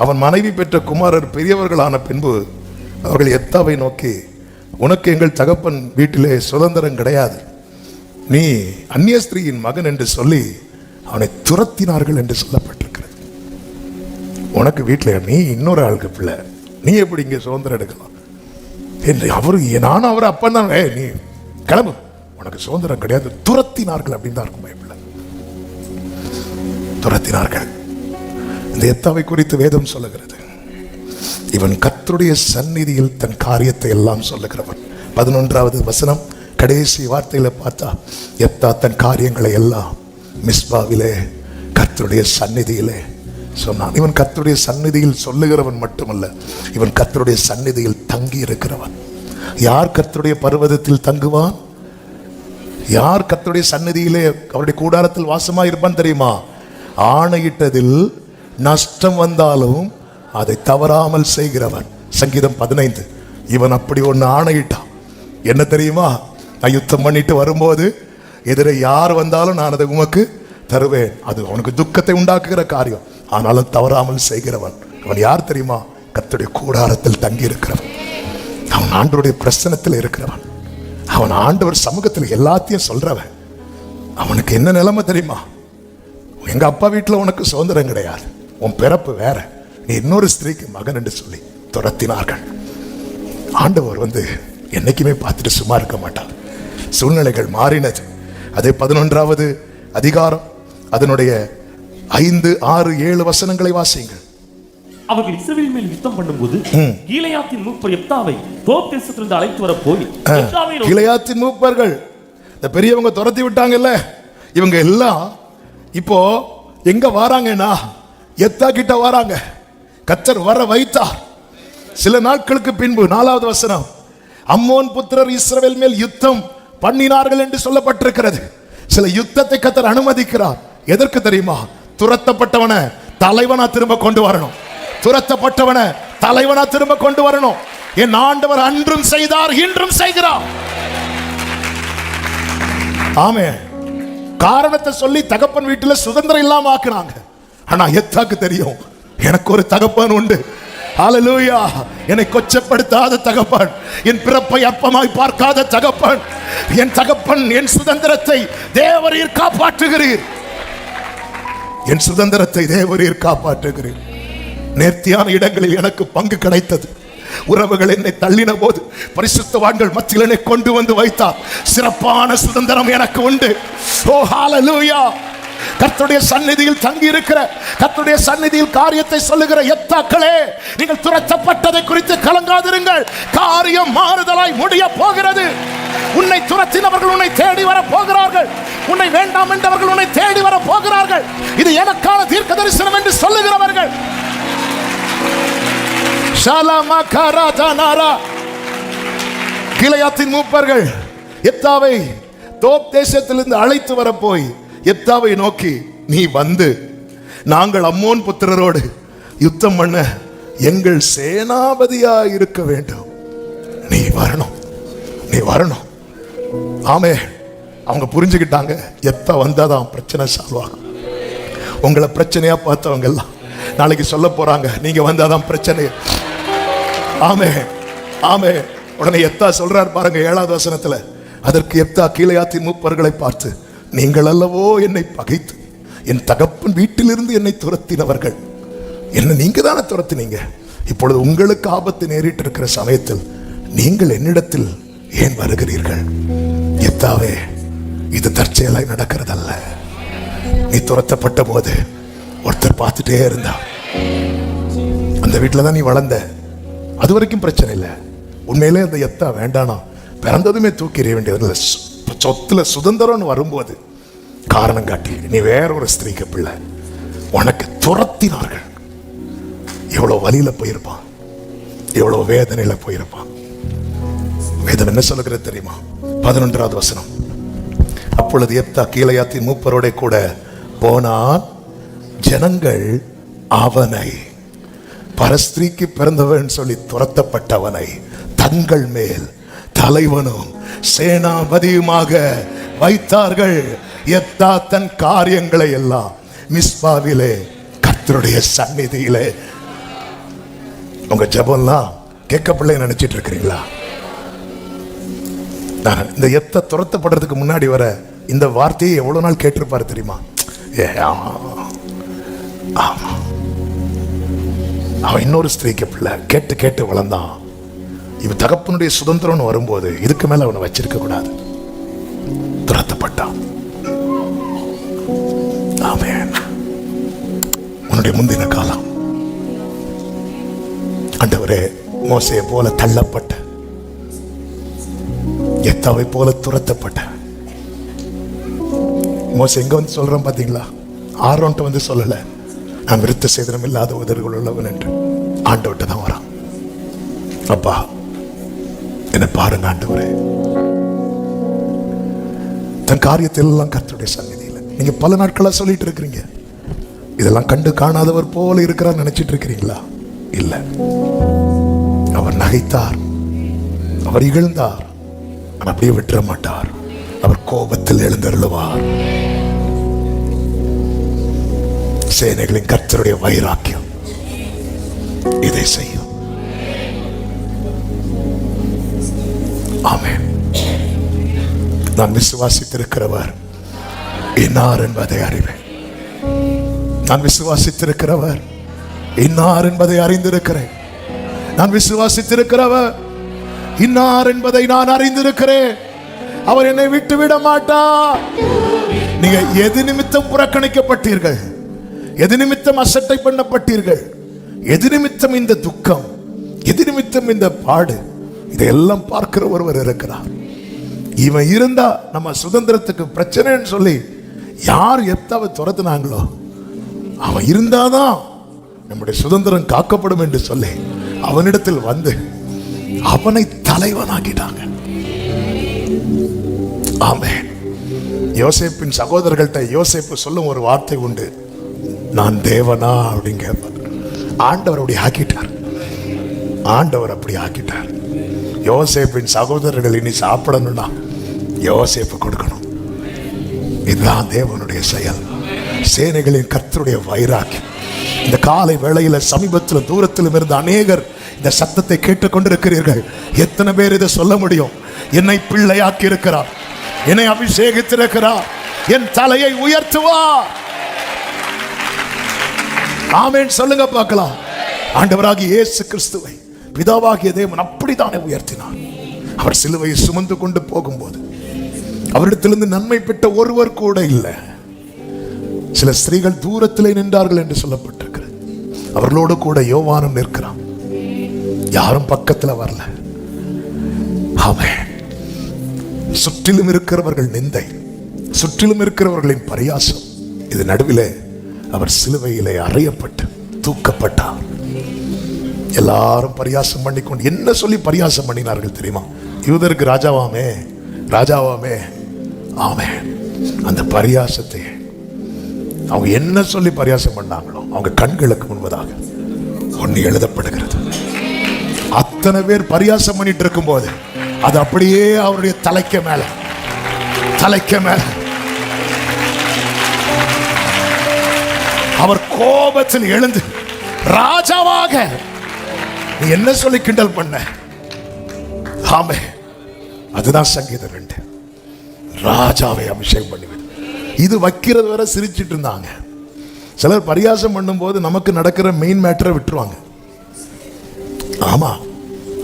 அவன் மனைவி பெற்ற குமாரர் பெரியவர்களான பின்பு அவர்கள் யெப்தாவை நோக்கி, உனக்கு எங்கள் தகப்பன் வீட்டிலே சுதந்திரம் கிடையாது, நீ அந்நிய ஸ்திரீயின் மகன் என்று சொல்லி அவனை துரத்தினார்கள் என்று சொல்லப்பட்டிருக்கிறது. உனக்கு வீட்டில் நீ இன்னொரு ஆளுக்கு பிள்ளை, நீ எப்படி இங்கே சுதந்திரம் எடுக்கலாம் என்று அவரு, நானும் அவர் அப்பன் தான், நீ கிளம்பு, உனக்கு சுதந்திரம் கிடையாது, துரத்தினார்கள் அப்படின்னு தான் இருக்கும். துரத்தினார்கள். இந்த யெப்தாவை குறித்து வேதம் சொல்லுகிறது, இவன் கர்த்தருடைய சந்நிதியில் தன் காரியத்தை எல்லாம் சொல்லுகிறவன். 11வது வசனம் கடைசி வார்த்தையில பார்த்தா, யெப்தா தன் காரியங்களை எல்லாம் மிஸ்பாவிலே கர்த்தருடைய சந்நிதியிலே சொன்னான். இவன் கர்த்தருடைய சந்நிதியில் சொல்லுகிறவன் மட்டுமல்ல, இவன் கர்த்தருடைய சந்நிதியில் தங்கி இருக்கிறவன். யார் கர்த்தருடைய பர்வதத்தில் தங்குவான்? யார் கர்த்தருடைய சந்நிதியிலே அவருடைய கூடாரத்தில் வாசமா இருப்பான் தெரியுமா? ஆணையிட்டதில் நஷ்டம் வந்தாலும் அதை தவறாமல் செய்கிறவன். சங்கீதம் 15. இவன் அப்படி ஒன்று ஆணையிட்டான். என்ன தெரியுமா? நான் யுத்தம் பண்ணிட்டு வரும்போது எதிரே யார் வந்தாலும் நான் அதை உமக்கு தருவேன். அது அவனுக்கு துக்கத்தை உண்டாக்குகிற காரியம், ஆனாலும் தவறாமல் செய்கிறவன். அவன் யார் தெரியுமா? கர்த்தருடைய கூடாரத்தில் தங்கி இருக்கிறவன். அவன் ஆண்டவருடைய பிரசன்னத்தில் இருக்கிறவன். அவன் ஆண்டவர் சமூகத்தில் எல்லாத்தையும் சொல்றவன். அவனுக்கு என்ன நிலைமை தெரியுமா? எங்க அப்பா வீட்டில் உனக்கு சுதந்திரம் கிடையாது, உன் பிறப்பு வேற, நீ இன்னொரு ஸ்திரீக்கு மகன் என்று சொல்லி துரத்தினார்கள். ஆண்டவர் என்னைக்குமே பார்த்துட்டு சும்மா இருக்க மாட்டார். சூழ்நிலைகள் மாறினது. அதே 11வது அதிகாரம் அதனுடைய 5, 6, 7 வசனங்களை வாசியுங்கள். அவர்கள் இஸ்ரவேல் மேல் யுத்தம் பண்ணும்போது கீலேயாத்தின் மூப்பர் யெப்தாவை தோப் தேசத்திலிருந்து அழைத்து வர போய், கீலேயாத்தின் மூப்பர்கள் இந்த பெரியவங்க துரத்தி விட்டாங்கல்ல, இவங்க எல்லாம் இப்போ எங்க வராங்கன்னா எத்தா கிட்ட வராங்க, கர்த்தர் வர வைத்தார். சில நாட்களுக்கு பின்பு 4வது வசனம், அம்மோன் புத்திரர் இஸ்ரவேல் மேல் யுத்தம் பண்ணினார்கள் என்று சொல்லப்பட்டிருக்கிறது. சில யுத்தத்தை கர்த்தர் அனுமதிக்கிறார். எதற்கு தெரியுமா? துரத்தப்பட்டவனை தலைவனா திரும்ப கொண்டு வரணும். துரத்தப்பட்டவனை தலைவனா திரும்ப கொண்டு வரணும். என் ஆண்டவர் அன்றும் செய்தார், இன்றும் செய்கிறார். ஆமே. காரணத்தை சொல்லி தகப்பன் வீட்டில் சுதந்திரம் இல்லாம ஆக்குனாங்க. ஆனா எத்தாக்கு தெரியும், எனக்கு ஒரு தகப்பன் உண்டு. ஹல்லேலூயா. என்னை கொச்சப்படுத்தாத தகப்பன், என் பிறப்பை அற்பமாய் பார்க்காத தகப்பன், என் தகப்பன். என் சுதந்திரத்தை தேவரீர் காப்பாற்றுகிறீர். என் சுதந்திரத்தை தேவரீர் காப்பாற்றுகிறீர். நேர்த்தியான இடங்களில் எனக்கு பங்கு கிடைத்தது. உறவுகள் என்னை தள்ளின போது பரிசுத்தவான்கள் மத்தியில் என்னை கொண்டு வந்து வைத்தார். சிறப்பான சுதந்திரம் எனக்கு உண்டு. ஓ ஹல்லேலூயா. கர்த்தருடைய சந்நிதியில் தங்கி இருக்கிற, கர்த்தருடைய சந்நிதியில் காரியத்தை சொல்லுகிற எத்தாக்களே, நீங்கள் துரத்தப்பட்டதை குறித்து கலங்காதிருங்கள். காரியம் மாறுதலாய் முடிய போகிறது. உன்னை துரத்தினவர்கள் உன்னை தேடி வர போகிறார்கள். உன்னை வேண்டாம் என்றவர்கள் உன்னை தேடி வர போகிறார்கள். இது எனக்கான தீர்க்க தரிசனம் என்று சொல்லுகிறவர்கள். கிளையாத்தின் மூப்பர்கள் எப்தாவை தோப் தேசத்திலிருந்து அழைத்து வர போய் எப்தாவை நோக்கி, நீ வந்து நாங்கள் அம்மோன் புத்திரரோடு யுத்தம் பண்ண எங்கள் சேனாபதியா இருக்க வேண்டும். நீ வரணும், நீ வரணும். ஆமே. அவங்க புரிஞ்சுக்கிட்டாங்க, எத்தா வந்தாதான் பிரச்சனை சால்வ் ஆகும். உங்களை பிரச்சனையா பார்த்தவங்க எல்லாம் நாளைக்கு சொல்ல போறாங்க, நீங்க வந்தாதான் பிரச்சனை. ஆமே, ஆமே. உடனே எத்தா சொல்றார் பாருங்க 7வது வசனத்துல, அதற்கு எத்தா கீலேயாத்தின் மூப்பர்களை பார்த்து, நீங்கள் அல்லவோ என்னை பகைத்து என் தகப்பன் வீட்டிலிருந்து என்னை துரத்தினவர்கள். என்ன நீங்க தானே துரத்தினீங்க. இப்பொழுது உங்களுக்கு ஆபத்து நேரிட்டு இருக்கிற சமயத்தில் நீங்கள் என்னிடத்தில் ஏன் வருகிறீர்கள்? எத்தாவே, இது தற்செயலாய் நடக்கிறதல்ல. நீ துரத்தப்பட்ட போது ஒருத்தர் பார்த்துட்டே இருந்தா. அந்த வீட்டில் தான் நீ வளர்ந்த. அது வரைக்கும் பிரச்சனை இல்லை. உண்மையிலே அந்த எத்தா வேண்டானா பிறந்ததுமே தூக்கி எறிய வேண்டியது. சொத்துல சுதந்திரம்னு வரும்போது காரணம் காட்டி, நீ வேற ஒரு ஸ்திரீக்கு பிள்ளை, உனக்கு துரத்தினார்கள். எவ்வளவு வலியில போயிருப்பான், எவ்வளவு வேதனையில போயிருப்பான். வேதம் என்ன சொல்லுகிறது தெரியுமா? 11வது வசனம், அப்பொழுது எப்தா கீலேயாத்தின் மூப்பரோட கூட போனான். ஜனங்கள் அவனை, பரஸ்திரீக்கு பிறந்தவன் சொல்லி துரத்தப்பட்டவனை, தங்கள் மேல் தலைவனும் சேனாபதியுமாக வைத்தார்கள். எப்தா தன் காரியங்களை எல்லாம் மிஸ்பாவிலே கர்த்தருடைய சந்நிதியிலே. உங்க ஜெபம்லாம் கேட்கப்பிள்ளை நினைச்சிட்டு இருக்கிறீங்களா? நான் இந்த எப்தா துரத்தப்படுறதுக்கு முன்னாடி வர இந்த வார்த்தையை எவ்வளவு நாள் கேட்டிருப்பாரு தெரியுமா? ஆமா, அவன் இன்னொரு ஸ்திரீக்கு பிள்ளை, கேட்டு கேட்டு வளர்ந்தான். இவன் தகப்பனுடைய சுதந்திரம்னு வரும்போது இதுக்கு மேல அவனை வச்சிருக்க கூடாது. துரத்தப்பட்டான். ஆமென். உன்னுடைய முந்தின காலம் ஆண்டவரே, மோசையை போல தள்ளப்பட்ட, எத்தாவை போல துரத்தப்பட்ட மோசே எங்க வந்து சொல்றான் பாத்தீங்களா? ஆரோன்ட்ட வந்து சொல்லல, நான் விருத்த சேதனம் இல்லாத உதடுகள் உள்ளவன் என்று. ஆண்டவர்கிட்ட தான் வரான். அப்பா என்ன பாருங்க ஆண்டவரே. தன் காரியத்தில் எல்லாம் கர்த்தருடைய சந்நிதியில் நீங்க பல நாட்களா சொல்லிட்டு இருக்கிறீங்க. இதெல்லாம் கண்டு காணாதவர் போல இருக்கிறார் நினைச்சிட்டு இருக்கிறீங்களா? இல்ல. அவர் நகைத்தார், அவர் இகழ்ந்தார், அப்படியே விட்டுற மாட்டார். அவர் கோபத்தில் எழுந்தருளுவார். சேனைகளின் கர்த்தருடைய வைராக்கியம் இதை செய்யும். ஆமென். நான் விசுவாசித்திருக்கிறவர் இன்னார் என்பதை அறிவேன். நான் விசுவாசித்திருக்கிறவர் இன்னார் என்பதை அறிந்திருக்கிறேன். நான் விசுவாசித்திருக்கிறவர் இன்னார் என்பதை நான் அறிந்திருக்கிறேன். அவர் என்னை விட்டு விட மாட்டார். நீங்க எது நிமித்தம் புறக்கணிக்கப்பட்டீர்கள், எது நிமித்தம் அசட்டை பண்ணப்பட்டீர்கள், எது நிமித்தம் இந்த துக்கம், எது நிமித்தம் இந்த பாடு, இதையெல்லாம் பார்க்கிற ஒருவர் இருக்கிறார். இவன் இருந்தா நம்ம சுதந்திரத்துக்கு பிரச்சனைன்னு சொல்லி யார் எப்தாவை துரத்துனாங்களோ அவன் இருந்தாதான் நம்முடைய சுதந்திரம் காக்கப்படும் என்று சொல்லி அவனிடத்தில் வந்து அவனை தலைவனாக்கிட்டாங்க. ஆமென். யோசேப்பின் சகோதரர்கள்ட்ட யோசேப்பு சொல்லும் ஒரு வார்த்தை உண்டு, நான் தேவனா அப்படின்னு கேட்பார். ஆண்டவர் அப்படி ஆக்கிட்டார். ஆண்டவர் அப்படி ஆக்கிட்டார். யோசேப்பின் சகோதரர்கள் இனி சாப்பிடணும்னா யோசேப்பு கொடுக்கணும். இதுதான் தேவனுடைய செயல். சேனைகளின் கர்த்தருடைய வைராக்கியம். இந்த காலை வேளையில சமீபத்திலும் தூரத்திலும் இருந்து அநேகர் இந்த சத்தத்தை கேட்டுக்கொண்டிருக்கிறீர்கள். எத்தனை பேர் இதை சொல்ல முடியும்? என்னை பிள்ளையாக்கி இருக்கிறார், என்னை அபிஷேகித்திருக்கிறார், என் தலையை உயர்த்துவார். ஆமென் சொல்லுங்க பார்க்கலாம். ஆண்டவராகிய இயேசு கிறிஸ்துவை பிதாவாகிய தேவன் அப்படித்தானே உயர்த்தினார். அவர் சிலுவையை சுமந்து கொண்டு போகும்போது அவரிடத்திலிருந்து நன்மை பெற்ற ஒருவர் கூட இல்லை. சில ஸ்திரீகள் தூரத்திலே நின்றார்கள் என்று சொல்லப்பட்டிருக்கிறது. அவர்களோடு கூட யோவானும் நிற்கிறான். யாரும் பக்கத்தில் வரல. ஆமென். சுற்றிலும் இருக்கிறவர்கள் நிந்தை, சுற்றிலும் இருக்கிறவர்களின் பரியாசம். இது நடுவிலே அவர் சிலுவையிலே அறையப்பட்டு தூக்கப்பட்டார். எல்லாரும் பரியாசம் பண்ணிக்கொண்டு என்ன சொல்லி பரியாசம் பண்ணினார்கள் தெரியுமா? யூதருக்கு ராஜாவாமே, ராஜாவாமே. ஆமென். அந்த பரியாசத்தை அவங்க என்ன சொல்லி பரியாசம் பண்ணாங்களோ அவங்க கண்களுக்கு முன்பதாக ஒன்று எழுதப்படுகிறது. அத்தனை பேர் பரியாசம் பண்ணிட்டு இருக்கும் போது அது அப்படியே அவருடைய தலைக்கு மேல அவர் கோபத்தில் எழுந்து, ராஜாவாக நீ என்ன சொல்லி கிண்டல் பண்ண? ஆமே, அதுதான் சங்கீதம் 2. ராஜாவை அபிஷேகம் பண்ணி இது வைக்கிறது வரை சிரிச்சிட்டு இருந்தாங்க. சிலர் பரியாசம் பண்ணும் போது நமக்கு நடக்கிற மெயின் மேட்டரை விட்டுருவாங்க. ஆமா,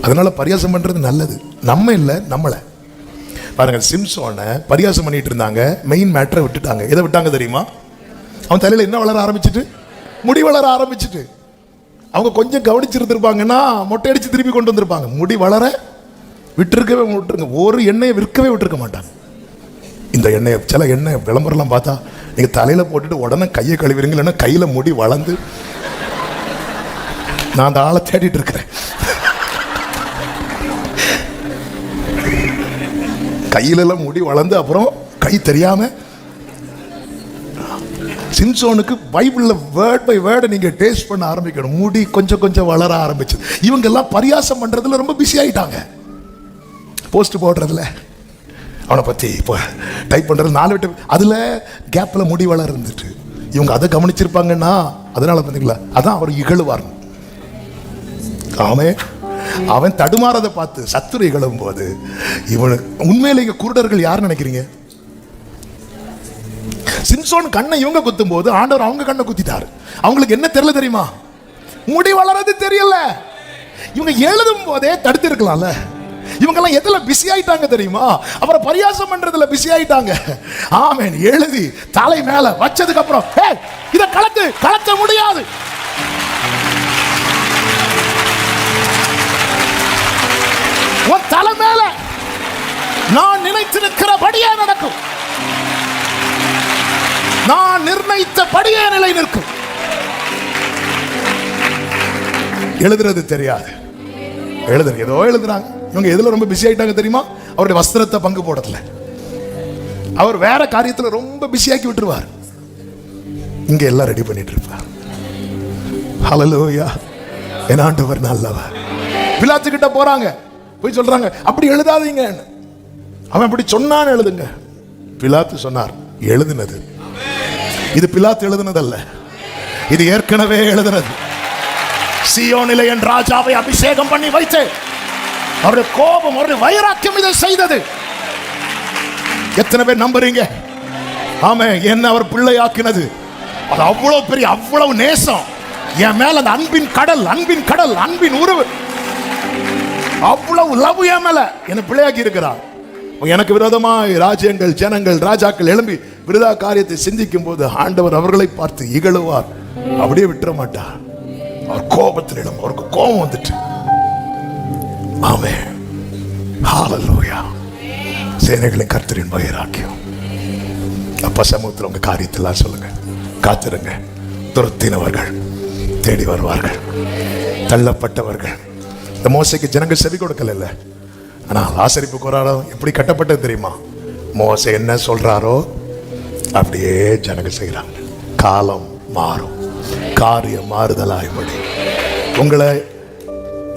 அதனால பரியாசம் பண்றது நல்லது. நம்ம இல்லை, நம்மளை பாருங்க. சிம்சோனை பரியாசம் பண்ணிட்டு இருந்தாங்க, மெயின் மேட்டரை விட்டுட்டாங்க. எதை விட்டாங்க தெரியுமா? அவன் தலையில என்ன வளர ஆரம்பிச்சுட்டு, முடி வளர ஆரம்பிச்சுட்டு. அவங்க கொஞ்சம் கவனிச்சிருந்திருப்பாங்கன்னா மொட்டை அடிச்சு திருப்பி கொண்டு வந்திருப்பாங்க. முடி வளர விட்டுருங்க. ஒரு எண்ணெயை விற்கவே விட்டுருக்க மாட்டாங்க. இந்த எண்ணெயை, சில எண்ணெய் விளம்பரம்லாம் பார்த்தா நீங்க தலையில போட்டுட்டு உடனே கையை கழுவிறீங்க, இல்லைன்னா கையில முடி வளர்ந்து. நான் அந்த ஆளை தேடிட்டு இருக்கிறேன். கையிலெல்லாம் முடி வளர்ந்து அப்புறம் கை தெரியாம. சிம்சோனுக்கு பைபிள்ல வேர்ட் பை வேர்டு நீங்க டேஸ்ட் பண்ண ஆரம்பிக்கணும். முடி கொஞ்சம் கொஞ்சம் வளர ஆரம்பிச்சு. இவங்க எல்லாம் பரியாசம் பண்றதுல ரொம்ப பிஸி ஆயிட்டாங்க. போஸ்ட் போடுறதுல, அவனை பத்தி இப்போ டைப் பண்றது 4 விட்டு அதுல கேப்ல முடி வளர இருந்துட்டு இவங்க அதை கவனிச்சிருப்பாங்கன்னா அதனால பார்த்தீங்களா, அதான் அவர் இகழுவார். அவன் தடுமாறதை பார்த்து சத்துரு இகழும் போது இவனு உண்மையில இங்க குருடர்கள் யார் நினைக்கிறீங்க? சிம்சோன் கண்ணை இவங்க குத்தும் போது ஆண்டவர் அவங்க கண்ணை குத்திட்டாரு. அவங்களுக்கு என்ன தெரியல தெரியுமா? முடி வளர்றது தெரியல. இவங்க எழுதும் போதே தடுத்து இருக்கலாம்ல. இவங்கெல்லாம் எதுல பிஸி ஆயிட்டாங்க தெரியுமா? அவரை பரியாசம் பண்றதுல பிஸி ஆயிட்டாங்க. ஆமென். எழுதி தலை மேல வச்சதுக்கு அப்புறம் இத கலக்க முடியாது. உன் தலை மேல நான் நினைத்திருக்கிறபடியே நடக்கும், நான் நிர்ணயித்தபடியே நிலை நிற்கும். எழுதுறது தெரியாது. ஏதோ எழுதுறாங்க. இவங்க எதுல ரொம்ப பிஸி ஆயிட்டாங்க தெரியுமா? அவருடைய வஸ்திரத்தை பங்கு போடல. அவர் வேற காரியத்துல ரொம்ப பிஸியாக்கி விட்டுருவார். இங்க எல்லாம் ரெடி பண்ணிட்டு இருப்பார். ஹல்லேலூயா. என் ஆண்டவர் நல்லவர். பிலாத்து கிட்ட போறாங்க, போய் சொல்றாங்க அப்படி எழுதாதீங்க. அவன் அப்படி சொன்னான்னு எழுதுங்க. பிலாத்து சொன்னார், எழுதுனது இது பிலாத்து எழுதுனதல்ல, இது ஏற்கனவே எழுதுனது. சீயோனிலே என் ராஜாவை அபிஷேகம் பண்ணி வைத்து அவருடைய கோபம், அவருடைய வைராக்கியம் இதை செய்தது. எத்தனை பேர் நம்புறீங்க? ஆமே, என்ன அவர் பிள்ளையாக்கினது அது அவ்வளவு பெரிய, அவ்வளவு நேசம் என் மேல. அந்த அன்பின் கடல், அன்பின் உருவு, அவ்வளவு லவ் என் மேல என்ன பிள்ளையாக்கி இருக்கிறார். எனக்கு விரோதமாய் ராஜ்யங்கள், ஜனங்கள், ராஜாக்கள் எழும்பி விருதா காரியத்தை சிந்திக்கும் போது ஆண்டவர் அவர்களை பார்த்து இகழுவார். அப்படியே விட்டுற மாட்டார். அவர் கோபத்திலிடம், அவருக்கு கோபம் வந்துட்டு. ஆமென். ஹல்லேலூயா. சேனைகளின் கர்த்தரின் வைராக்கியம். அப்பா சமூகத்தில் உங்க காரியத்தெல்லாம் சொல்லுங்க. காத்திருங்க. துரத்தினவர்கள் தேடி வருவார்கள். தள்ளப்பட்டவர்கள். இந்த மோசைக்கு ஜனங்க செவி கொடுக்கல. ஆனால் ஆசரிப்பு கூடாரம் எப்படி கட்டப்பட்டது தெரியுமா? மோசை என்ன சொல்றாரோ அப்படியே ஜனங்க செய்கிறாங்க. காலம் மாறும், காரியம் மாறுதலாய்படி. உங்களை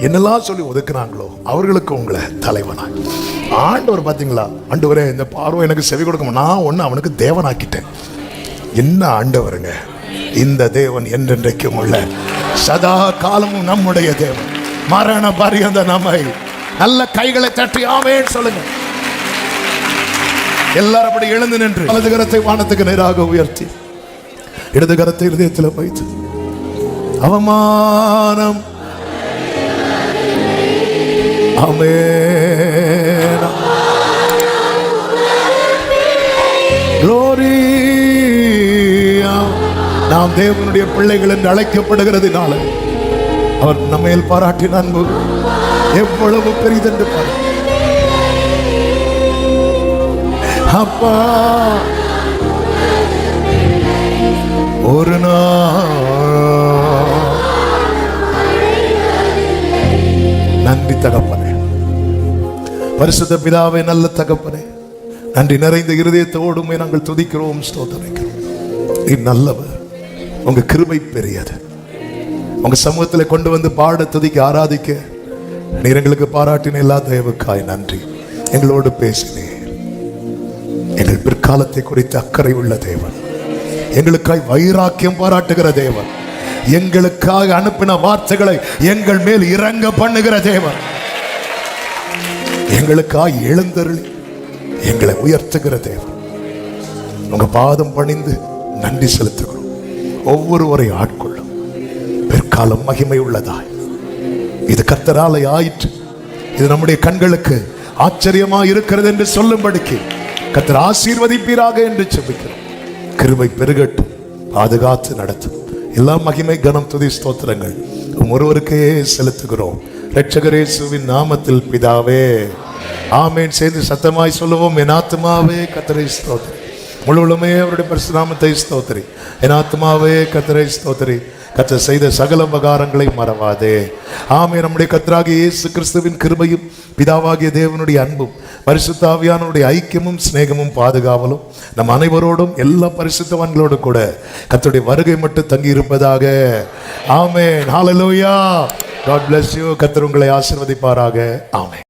என்னெல்லாம் சொல்லி ஒதுக்குனாங்களோ அவர்களுக்கு உங்களை தலைவனாய் ஆண்டவர். பார்த்தீங்களா, ஆண்டவரே இந்த பார்வை எனக்கு செவி கொடுக்க, நான் ஒன்று அவனுக்கு தேவனாக்கிட்டேன். என்ன ஆண்டவருங்க இந்த தேவன்! என்றென்றைக்கும் உள்ள சதா காலமும் நம்முடைய தேவன். மரண பரியந்த நம்மை நல்ல கைகளை தட்டி ஆமென் சொல்லுங்க. எல்லாரும் அப்படி எழுந்து நின்று வலது கரத்தை வானத்துக்கு நேராக உயர்த்தி இடது கரத்தை இதயத்தில் வைத்து அவமானம் ஆமென் glory. நாம் தேவனுடைய பிள்ளைகள் என்று அழைக்கப்படுகிறதுனால அவர் நம்மேல் பாராட்டின அன்பு எவ்வளவு பெரிதென்று பாரு. அப்பா ஒரு நாள் நன்றி தகப்பனே, பரிசுத்த பிதாவே, நல்ல தகப்பனே, நன்றி நிறைந்த இருதயத்தோடுமே நாங்கள் துதிக்கிறோம், ஸ்தோத்திரிக்கிறோம். நீ நல்லவர், உங்க கிருபை பெரியது. உங்க சமூகத்தில் கொண்டு வந்து பாட, துதிக்க, ஆராதிக்க நீர் எங்களுக்கு பாராட்டின எல்லா தயவுக்காய் நன்றி. எங்களோடு பேசினீர். எங்கள் பிற்காலத்தை குறித்து அக்கறை உள்ள தேவன், எங்களுக்காய் வைராக்கியம் பாராட்டுகிற தேவன், எங்களுக்காக அனுப்பின வார்த்தைகளை எங்கள் மேல் இறங்க பண்ணுகிற தேவன், எங்களுக்காய் எழுந்தருளி எங்களை உயர்த்துகிற தேவன். உங்க பாதம் பணிந்து நன்றி செலுத்துகிறோம். ஒவ்வொருவரை ஆட்கொள்ளும். பிற்காலம் மகிமை உள்ளதாய் இது கர்த்தராலே ஆயிற்று, இது நம்முடைய கண்களுக்கு ஆச்சரியமா இருக்கிறது என்று சொல்லும்படிக்கு கர்த்தர் ஆசீர்வதிப்பீராக என்று ஜெபிக்கிறோம். கிருபை பெருகட்டும், பாதுகாத்து நடத்தும். எல்லா மகிமை, கனம், துதி, ஸ்தோத்திரங்கள் ஒருவருக்கே செலுத்துகிறோம். இரட்சகர் இயேசுவின் நாமத்தில் பிதாவே, ஆமென். சேர்ந்து சத்தமாய் சொல்லுவோம். என் ஆத்துமாவே கர்த்தரை ஸ்தோத்திரி, முழுவதுமே அவருடைய பரிசுத்த நாமத்தை ஸ்தோத்திரி. என் ஆத்துமாவே கர்த்தரை ஸ்தோத்திரி, கர்த்தர் செய்த சகல உபகாரங்களை மறவாதே. ஆமென். நம்முடைய கர்த்தராகிய இயேசு கிறிஸ்துவின் கிருபையும் பிதாவாகிய தேவனுடைய அன்பும் பரிசுத்த ஆவியானவருடைய ஐக்கியமும் சிநேகமும் பாதுகாவலும் நம் அனைவரோடும் எல்லா பரிசுத்தவான்களோடு கூட கர்த்தருடைய வருகை மட்டும் தங்கி இருப்பதாக. ஆமென். ஹல்லேலூயா. God bless you. கர்த்தர் உங்களை ஆசீர்வதிப்பாராக. ஆமென்.